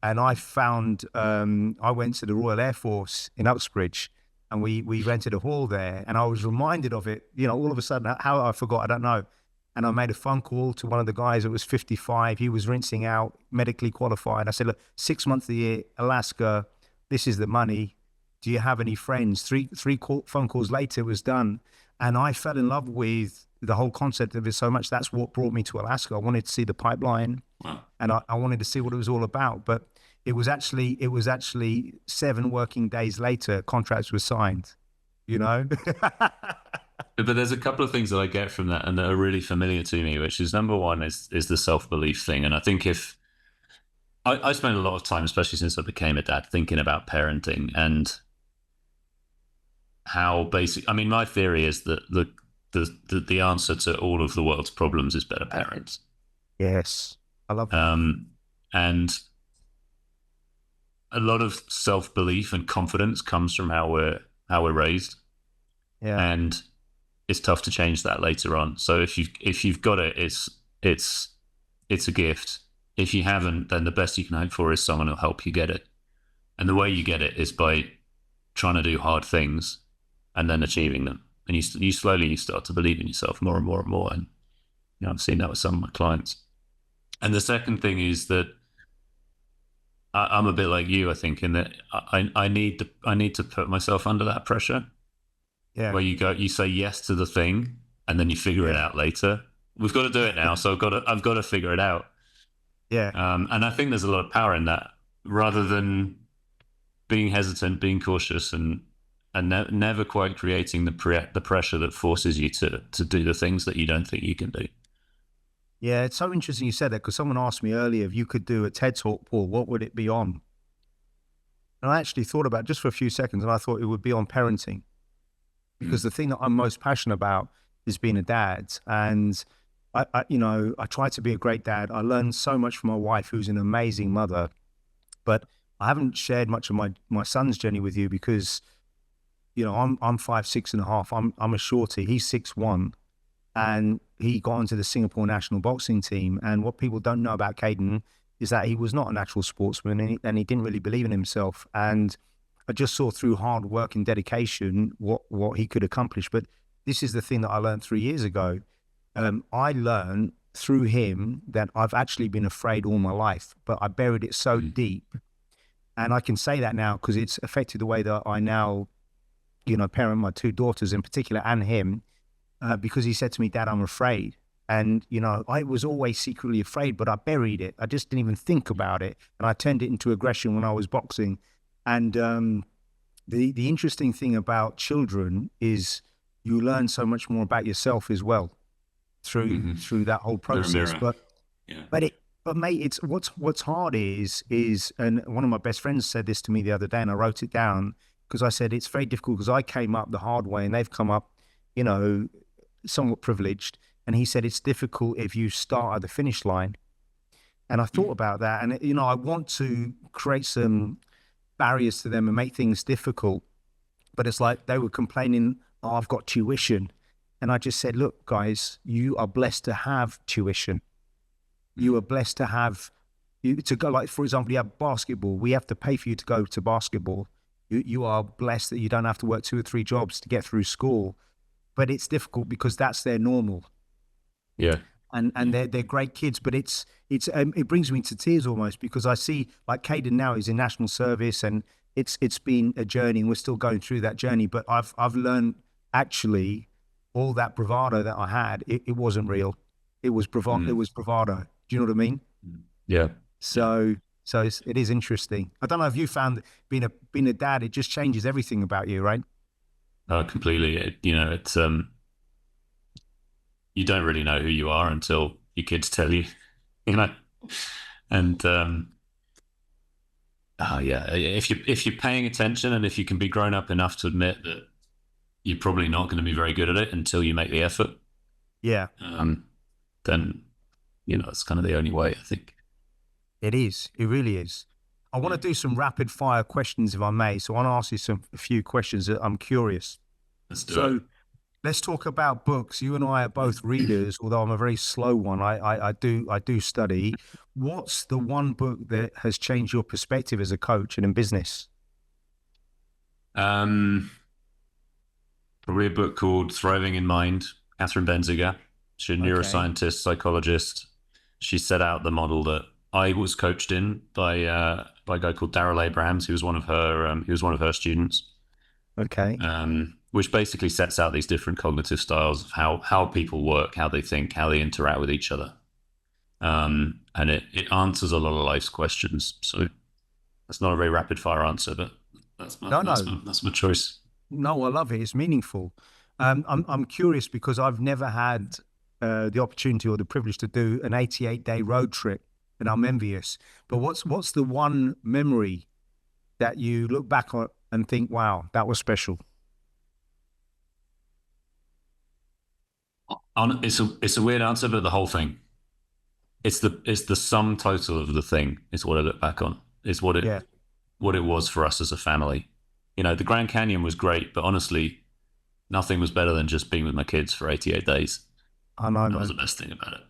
And I found, I went to the Royal Air Force in Uxbridge, and we rented a hall there. And I was reminded of it, you know, all of a sudden. How I forgot, I don't know. And I made a phone call to one of the guys that was 55. He was rinsing out, medically qualified. I said, look, 6 months of the year, Alaska, this is the money. Do you have any friends? Three phone calls later, it was done. And I fell in love with the whole concept of it so much. That's what brought me to Alaska. I wanted to see the pipeline. Wow. And I wanted to see what it was all about. But it was actually 7 working days later, contracts were signed, you know? But there's a couple of things that I get from that and that are really familiar to me, which is number one is the self-belief thing. And I think if I spend a lot of time, especially since I became a dad, thinking about parenting and how basic, I mean, my theory is that the answer to all of the world's problems is better parents. Yes, I love that. And a lot of self-belief and confidence comes from how we're raised, Yeah, and it's tough to change that later on. So if you've got it, it's a gift. If you haven't, then the best you can hope for is someone who'll help you get it. And the way you get it is by trying to do hard things and then achieving them. And you slowly start to believe in yourself more and more and more. And I've seen that with some of my clients. And the second thing is that I'm a bit like you, I think, in that I need to put myself under that pressure. yeah, Where you say yes to the thing, and then you figure it out later. We've got to do it now, so I've got to figure it out. yeah. And I think there's a lot of power in that, rather than being hesitant, being cautious, and never quite creating the pressure that forces you to do the things that you don't think you can do. Yeah, it's so interesting you said that, because someone asked me earlier if you could do a TED Talk, Paul, what would it be on? And I actually thought about it just for a few seconds, and I thought it would be on parenting, because the thing that I'm most passionate about is being a dad. And I try to be a great dad. I learned so much from my wife, who's an amazing mother, but I haven't shared much of my son's journey with you because, I'm 5'6.5". I'm a shorty. He's 6'1". And he got into the Singapore national boxing team. And what people don't know about Caden is that he was not a natural sportsman, and he didn't really believe in himself. And I just saw through hard work and dedication what he could accomplish. But this is the thing that I learned 3 years ago. I learned through him that I've actually been afraid all my life, but I buried it so deep. And I can say that now because it's affected the way that I now, parent my two daughters in particular, and him. Because he said to me, "Dad, I'm afraid." And, I was always secretly afraid, but I buried it. I just didn't even think about it. And I turned it into aggression when I was boxing. And the interesting thing about children is you learn so much more about yourself as well through that whole process. But mate, it's what's hard is, and one of my best friends said this to me the other day, and I wrote it down because I said it's very difficult because I came up the hard way and they've come up, somewhat privileged. And he said it's difficult if you start at the finish line. And I thought about that, and I want to create some barriers to them and make things difficult, but it's like they were complaining, "Oh, I've got tuition," and I just said, "Look, guys, you are blessed to have tuition. You are blessed to have to go. Like, for example, you have basketball. We have to pay for you to go to basketball. You are blessed that you don't have to work 2 or 3 jobs to get through school." But it's difficult because that's their normal. Yeah. And they're great kids, but it brings me to tears almost, because I see, like, Caden now is in national service, and it's been a journey, and we're still going through that journey. But I've learned actually all that bravado that I had, it wasn't real. It was bravado. It was bravado. Do you know what I mean? Yeah. So it is interesting. I don't know if you found that being a dad, it just changes everything about you, right? Completely. It's you don't really know who you are until your kids tell you, and if you're paying attention, and if you can be grown up enough to admit that you're probably not going to be very good at it until you make the effort, then it's kind of the only way, I think. It is. It really is. I want to do some rapid fire questions, if I may. So I want to ask you a few questions that I'm curious. Let's do it. Let's talk about books. You and I are both readers, although I'm a very slow one. I do study. What's the one book that has changed your perspective as a coach and in business? Probably a book called Thriving in Mind, Catherine Benziger. She's a neuroscientist, psychologist. She set out the model that I was coached in by a guy called Darrell Abrahams. He was one of her students. Okay. Which basically sets out these different cognitive styles of how people work, how they think, how they interact with each other. And it answers a lot of life's questions. So that's not a very rapid fire answer, but that's my choice. No, I love it. It's meaningful. I'm curious because I've never had the opportunity or the privilege to do an 88-day road trip, and I'm envious. But what's the one memory that you look back on and think, wow, that was special? It's a weird answer, but the whole thing. It's the sum total of the thing. Is what I look back on. Is Yeah, what it was for us as a family. The Grand Canyon was great, but honestly, nothing was better than just being with my kids for 88 days. I know, That was man. the best thing about it.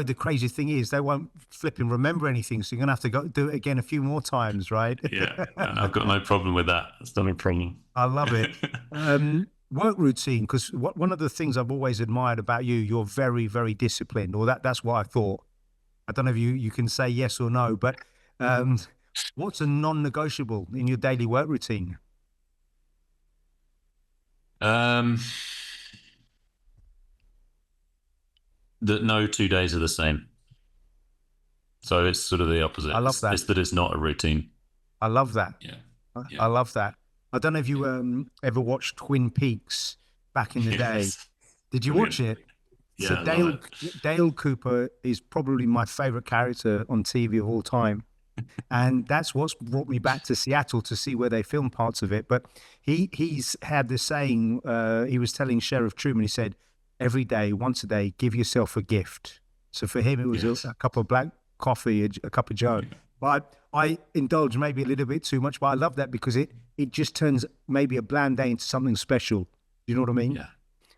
The crazy thing is they won't flip and remember anything, so you're gonna have to go do it again a few more times, right? Yeah, I've got no problem with that. That's not a problem. I love it. Work routine, because one of the things I've always admired about you, you're very, very disciplined, or that's what I thought. I don't know if you can say yes or no, but um, what's a non-negotiable in your daily work routine? um, that no 2 days are the same. So it's sort of the I opposite. love that. It's that it's not a routine. I love that. Yeah. I Yeah. love that. I don't know if you Yeah. ever watched Twin Peaks back in the day. Yes. Did you Brilliant. watch it? So Yeah, I love it. Dale Cooper is probably my favorite character on TV of all time. And that's what's brought me back to Seattle to see where they filmed parts of it. But he's had this saying. He was telling Sheriff Truman. He said, "Every day, once a day, give yourself a gift." So for him, it was Yes. a cup of black coffee, a cup of Joe. But I indulge maybe a little bit too much. But I love that because it just turns maybe a bland day into something special. You know what I mean? Yeah,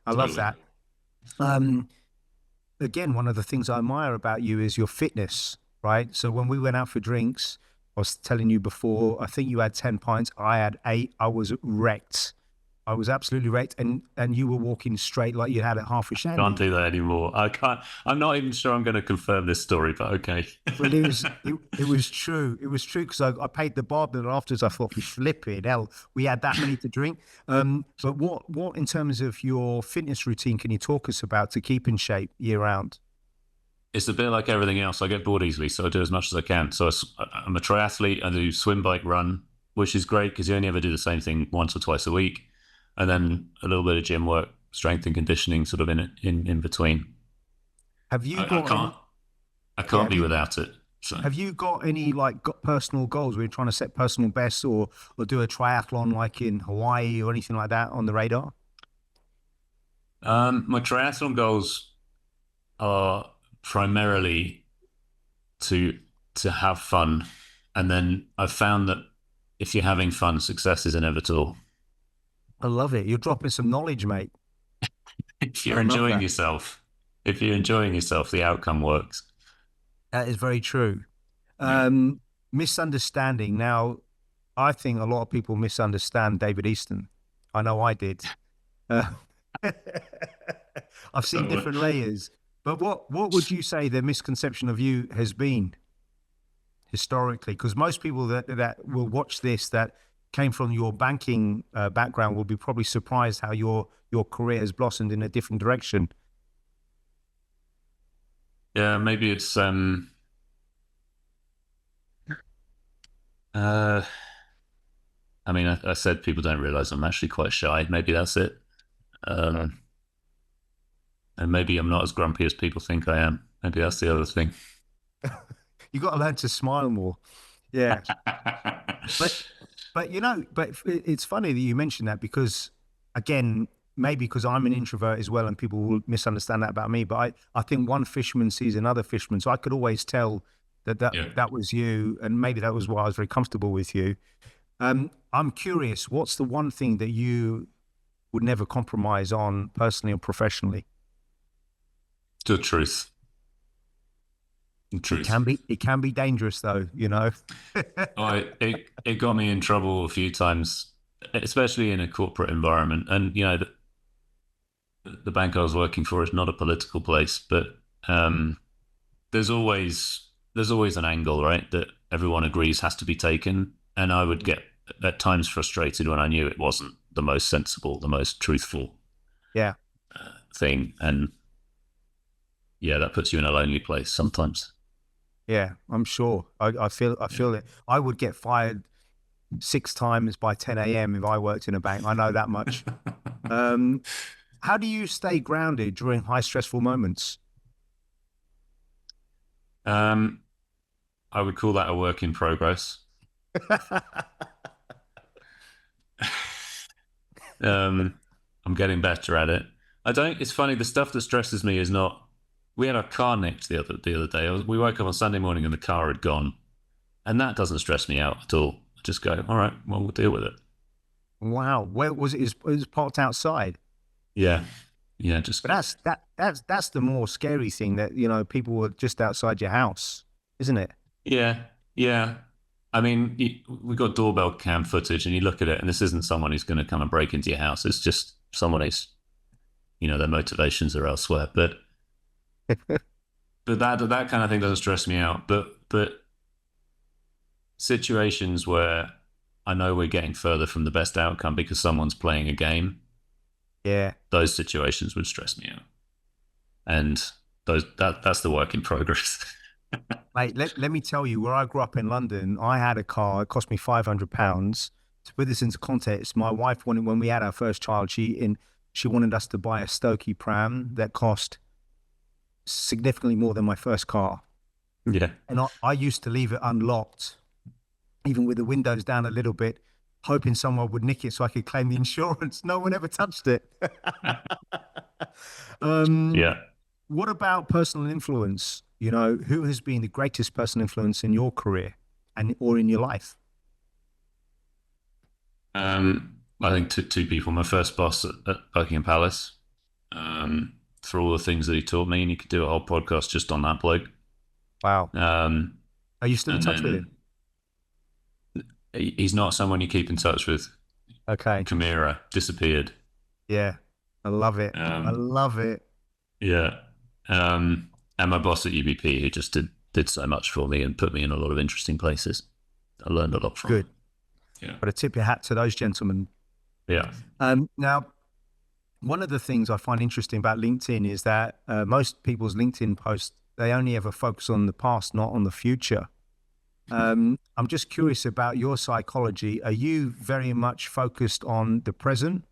I love totally. that. Um, Again, one of the things I admire about you is your fitness, right? So when we went out for drinks, I was telling you before, I think you had 10 pints, I had 8. I was wrecked. I was absolutely wrecked. And you were walking straight like you had a half a Can't shandy. do that anymore. I can't. I'm not even sure I'm going to confirm this story, but okay. But it was true. It was true because I paid the bartender afterwards. I thought, flipping hell, we had that many to drink. But what in terms of your fitness routine can you talk us about to keep in shape year round? It's a bit like everything else. I get bored easily, so I do as much as I can. So I'm a triathlete. I do swim, bike, run, which is great because you only ever do the same thing once or twice a week, and then a little bit of gym work, strength and conditioning, sort of in between. Have you I got can't any? I Yeah, can't be without it. So have you got any like got personal goals where you're trying to set personal bests or do a triathlon like in Hawaii or anything like that on the radar? my triathlon goals are primarily to to have fun, and then I've found that if you're having fun, success is inevitable. I love it. You're dropping some knowledge, mate. If I you're love enjoying that. yourself, if you're enjoying yourself, the outcome works. That is very true. Yeah. Um, Misunderstanding. Now, I think a lot of people misunderstand David Easton. I know I did. Uh, I've seen So, different layers. But what would you say the misconception of you has been historically? Because most people that will watch this that came from your banking background will be probably surprised how your career has blossomed in a different direction. yeah, maybe it's uh I mean, I said people don't realize I'm actually quite shy. Maybe that's it. Um, and maybe I'm not as grumpy as people think I am. Maybe that's the other thing. You got to learn to smile more. Yeah. But but it's funny that you mentioned that because again, maybe because I'm an introvert as well, and people will misunderstand that about me. But I think one fisherman sees another fisherman, so I could always tell Yeah. that was you, and maybe that was why I was very comfortable with you. I'm curious, what's the one thing that you would never compromise on personally or professionally? The truth. The truth. It can be dangerous though, you know. It got me in trouble a few times, especially in a corporate environment. And the bank I was working for is not a political place, but um, there's always an angle, right, that everyone agrees has to be taken. And I would get at times frustrated when I knew it wasn't the most sensible, the most truthful Yeah. thing. And yeah, that puts you in a lonely place sometimes. Yeah, I'm sure. I Yeah. feel it. I would get fired 6 times by 10 a.m. if I worked in a bank. I know that much. Um, how do you stay grounded during high stressful moments? um, I would call that a work in progress. Um, I'm getting better at it. It's funny. The stuff that stresses me is not. We had our car nicked the other day. We woke up on Sunday morning and the car had gone, and that doesn't stress me out at all. I just go, all right, well, we'll deal with it. Wow. Where was it? It was parked outside. Yeah. But that's the more scary thing, that, you know, people were just outside your house, isn't it? Yeah. I mean, we got doorbell cam footage, and you look at it, and this isn't someone who's going to come and break into your house. It's just someone who's, you know, their motivations are elsewhere. But that kind of thing doesn't stress me out. But situations where I know we're getting further from the best outcome because someone's playing a game, those situations would stress me out. And that's the work in progress. Mate, let me tell you, where I grew up in London, I had a car. It cost me £500. To put this into context, my wife wanted, when we had our first child, she wanted us to buy a Stokey pram that cost significantly more than my first car. Yeah. And I used to leave it unlocked, even with the windows down a little bit, hoping someone would nick it so I could claim the insurance. No one ever touched it. Yeah. What about personal influence? You know, who has been the greatest personal influence in your career or in your life? I think two people. My first boss at Buckingham Palace, for all the things that he taught me, and you could do a whole podcast just on that bloke. Wow. Are you still in touch with him? He's not someone you keep in touch with. Okay. Chimera disappeared. Yeah, I love it. I love it. Yeah. And my boss at UBP, who just did so much for me and put me in a lot of interesting places. I learned a lot from. Good. Yeah. But I tip your hat to those gentlemen. Yeah. Now, one of the things I find interesting about LinkedIn is that most people's LinkedIn posts, they only ever focus on the past, not on the future. I'm just curious about your psychology. Are you very much focused on the present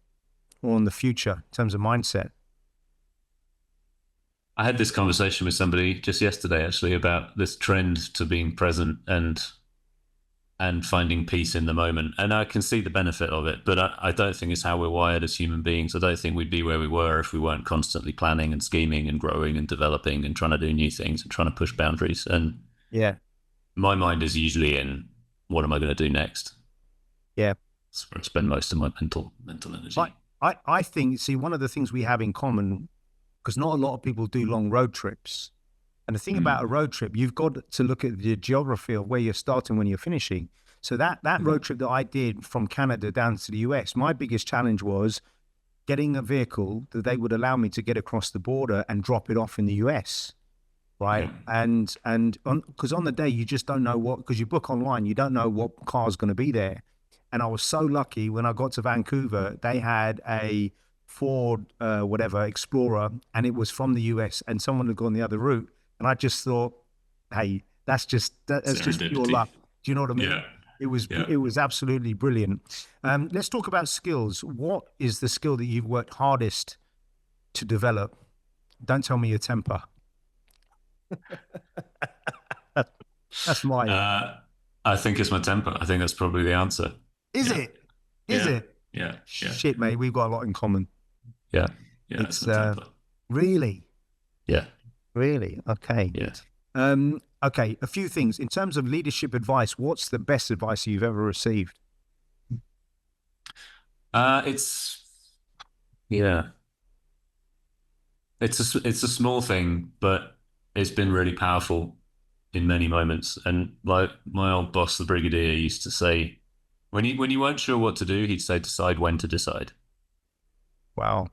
or on the future in terms of mindset? I had this conversation with somebody just yesterday, actually, about this trend to being present and finding peace in the moment. And I can see the benefit of it, but I don't think it's how we're wired as human beings. I don't think we'd be where we were if we weren't constantly planning and scheming and growing and developing and trying to do new things and trying to push boundaries. And yeah, my mind is usually in, what am I going to do next? Yeah. That's where I spend most of my mental energy. I think, see, one of the things we have in common, because not a lot of people do long road trips. And the thing about a road trip, you've got to look at the geography of where you're starting when you're finishing. So that road trip that I did from Canada down to the US, my biggest challenge was getting a vehicle that they would allow me to get across the border and drop it off in the US. Right. Yeah. And because on the day, you just don't know because you book online, you don't know what car's going to be there. And I was so lucky when I got to Vancouver, they had a Ford, Explorer, and it was from the US, and someone had gone the other route. And I just thought, hey, that's just pure luck. Do you know what I mean? Yeah. It was absolutely brilliant. Let's talk about skills. What is the skill that you've worked hardest to develop? Don't tell me your temper. That's mine. I think it's my temper. I think that's probably the answer. Is it? Is it? Yeah. Shit, mate, we've got a lot in common. Yeah. It's really? Yeah. Really? Okay. Yeah. Okay, a few things. In terms of leadership advice, what's the best advice you've ever received? It's a small thing, but it's been really powerful in many moments. And like my old boss, the brigadier, used to say, when you weren't sure what to do, he'd say, decide when to decide. Wow.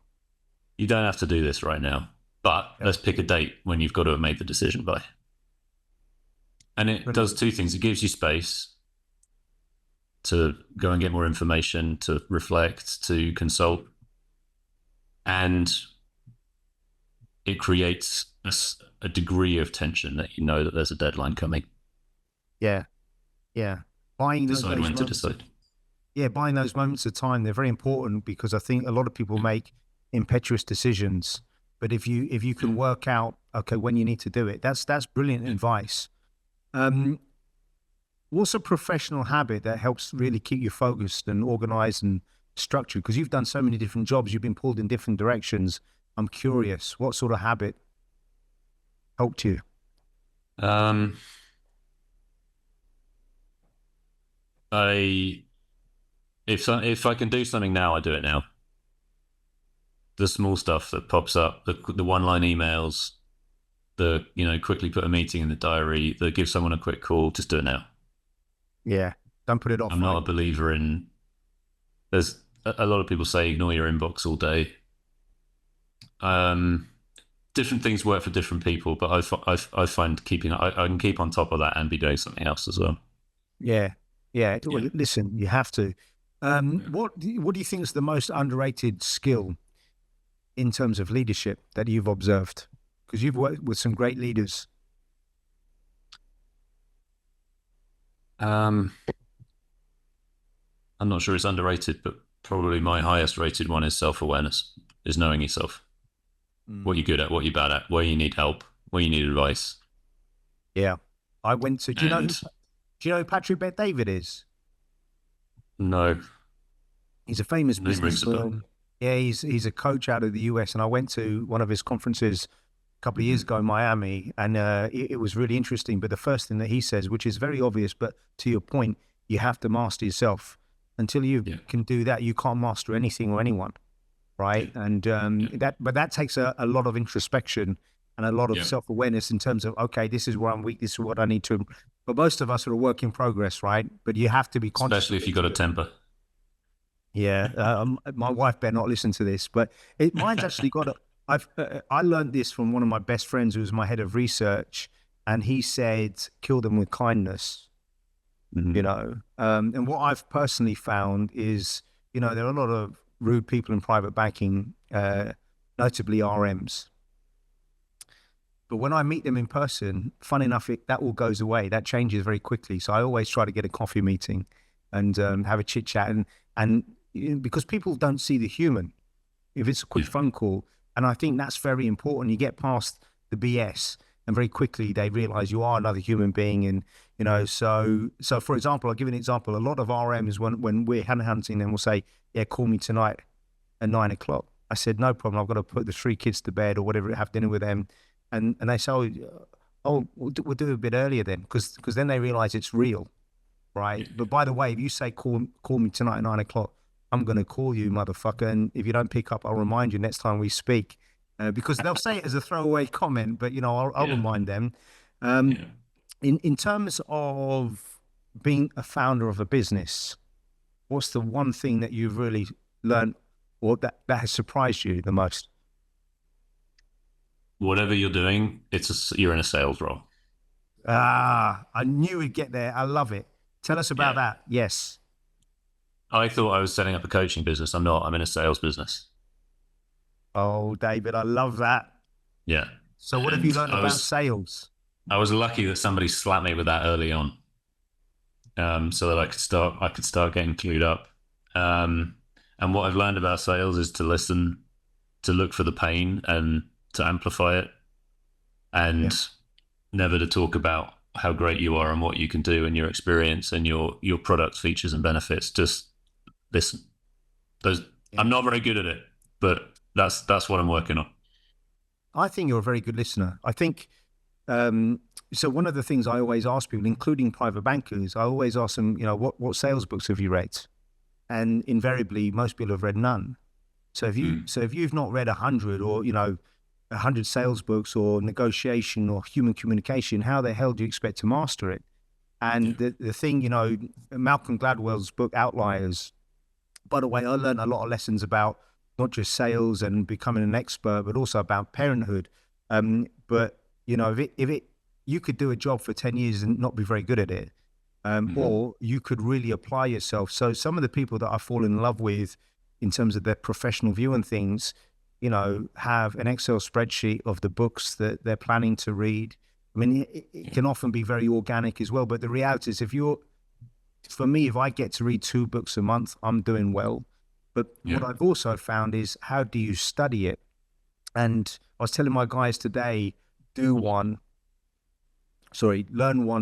You don't have to do this right now, but let's pick a date when you've got to have made the decision by. And it does two things. It gives you space to go and get more information, to reflect, to consult. And it creates a degree of tension that you know that there's a deadline coming. Yeah. Decide when to decide. Yeah, buying those moments of time, they're very important, because I think a lot of people make impetuous decisions. But if you can work out, okay, when you need to do it, that's brilliant advice. What's a professional habit that helps really keep you focused and organized and structured? Because you've done so many different jobs, you've been pulled in different directions. I'm curious, what sort of habit helped you? Um, if I can do something now, I do it now. The small stuff that pops up, the one-line emails, the quickly put a meeting in the diary, the give someone a quick call, just do it now. Yeah, don't put it off. I'm not a believer in. There's a lot of people say ignore your inbox all day. Different things work for different people, but I find I can keep on top of that and be doing something else as well. Yeah. Well, listen, you have to. What do you think is the most underrated skill in terms of leadership that you've observed? Because you've worked with some great leaders. I'm not sure it's underrated, but probably my highest rated one is self-awareness, is knowing yourself, what you're good at, what you're bad at, where you need help, where you need advice. Yeah. I went to, do you know who Patrick Bet David is? No. He's a famous businessman. Yeah, he's a coach out of the US, and I went to one of his conferences a couple of years ago in Miami, and it was really interesting. But the first thing that he says, which is very obvious, but to your point, you have to master yourself. Until you can do that, you can't master anything or anyone, right? And that takes a lot of introspection and a lot of self-awareness in terms of, okay, this is where I'm weak, this is what I need to. But most of us are a work in progress, right? But you have to be conscious. Especially if you've got a temper. Yeah, my wife better not listen to this, but mine's actually got I learned this from one of my best friends who was my head of research, and he said, kill them with kindness, and what I've personally found is, there are a lot of rude people in private banking, notably RMs. But when I meet them in person, fun enough, that all goes away. That changes very quickly. So I always try to get a coffee meeting and have a chit chat. And because people don't see the human, if it's a quick phone call, and I think that's very important. You get past the BS, and very quickly they realize you are another human being. And, so for example, I'll give you an example. A lot of RMs, when we're hunting them, will say, yeah, call me tonight at 9 o'clock. I said, no problem. I've got to put the 3 kids to bed or whatever, have dinner with them. And they say, we'll do it a bit earlier then, because then they realize it's real, right? But by the way, if you say, call me tonight at 9 o'clock, I'm going to call you, motherfucker. And if you don't pick up, I'll remind you next time we speak, because they'll say it as a throwaway comment, but, I'll remind them. In terms of being a founder of a business, what's the one thing that you've really learned or that has surprised you the most? Whatever you're doing, you're in a sales role. I knew we'd get there. I love it. Tell us about that. Yes. I thought I was setting up a coaching business. I'm not. I'm in a sales business. Oh, David, I love that. Yeah. So what have you learned about sales? I was lucky that somebody slapped me with that early on, so that I could start getting clued up. And what I've learned about sales is to listen, to look for the pain and to amplify it, and never to talk about how great you are and what you can do and your experience and your product features and benefits. Just listen. I'm not very good at it, but that's what I'm working on. I think you're a very good listener. I think, so one of the things I always ask people, including private bankers, I always ask them, what sales books have you read? And invariably, most people have read none. So if you've not read 100 or, 100 sales books or negotiation or human communication, how the hell do you expect to master it? And the thing, Malcolm Gladwell's book, Outliers, by the way, I learned a lot of lessons about not just sales and becoming an expert, but also about parenthood. But, if you could do a job for 10 years and not be very good at it, or you could really apply yourself. So some of the people that I fall in love with in terms of their professional view and things, have an Excel spreadsheet of the books that they're planning to read. I mean, it can often be very organic as well, but the reality is for me, if I get to read 2 books a month, I'm doing well. But what I've also found is, how do you study it? And I was telling my guys today, learn one,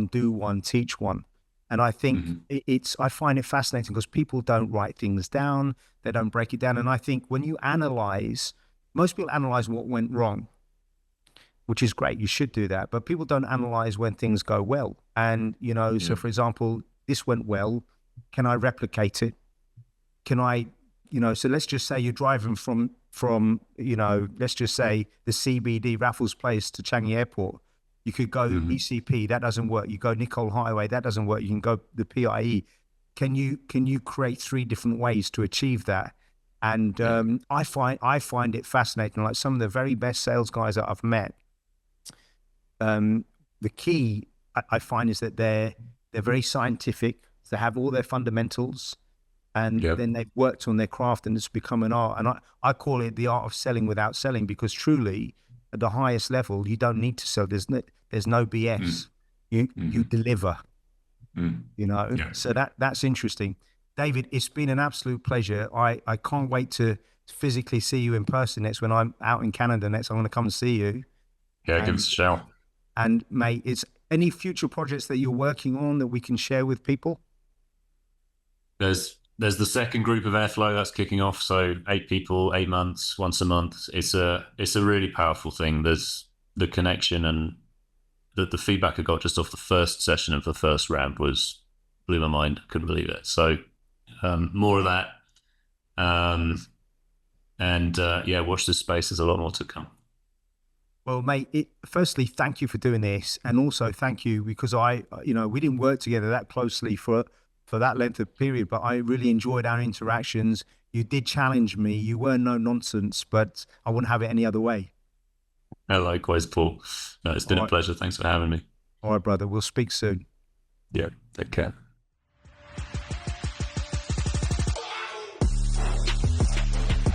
do one, teach one. And I think I find it fascinating because people don't write things down. They don't break it down. And I think when you analyze most people analyze what went wrong, which is great. You should do that. But people don't analyze when things go well. And, so for example, this went well. Can I replicate it? Can I, so let's just say you're driving from, let's just say the CBD Raffles Place to Changi Airport. You could go ECP, that doesn't work. You go Nicole Highway, that doesn't work. You can go the PIE. Can you create 3 different ways to achieve that? And I find it fascinating. Like some of the very best sales guys that I've met, the key I find is that they're very scientific. They have all their fundamentals, and then they've worked on their craft, and it's become an art. And I call it the art of selling without selling, because truly, at the highest level, you don't need to sell. There's no BS. You deliver. So that's interesting. David, it's been an absolute pleasure. I can't wait to physically see you in person next. When I'm out in Canada next, I'm going to come and see you. Yeah, give us a shout. And mate, it's any future projects that you're working on that we can share with people? There's the second group of Airflow that's kicking off. So 8 people, 8 months, once a month. It's a really powerful thing. There's the connection, and the feedback I got just off the first session of the first round blew my mind. Couldn't believe it. So more of that. Watch this space. There's a lot more to come. Well, mate, firstly, thank you for doing this. And also thank you because we didn't work together that closely for that length of period, but I really enjoyed our interactions. You did challenge me. You were no nonsense, but I wouldn't have it any other way. Likewise, Paul. No, it's been a pleasure. Thanks for having me. All right, brother. We'll speak soon. Yeah, take care.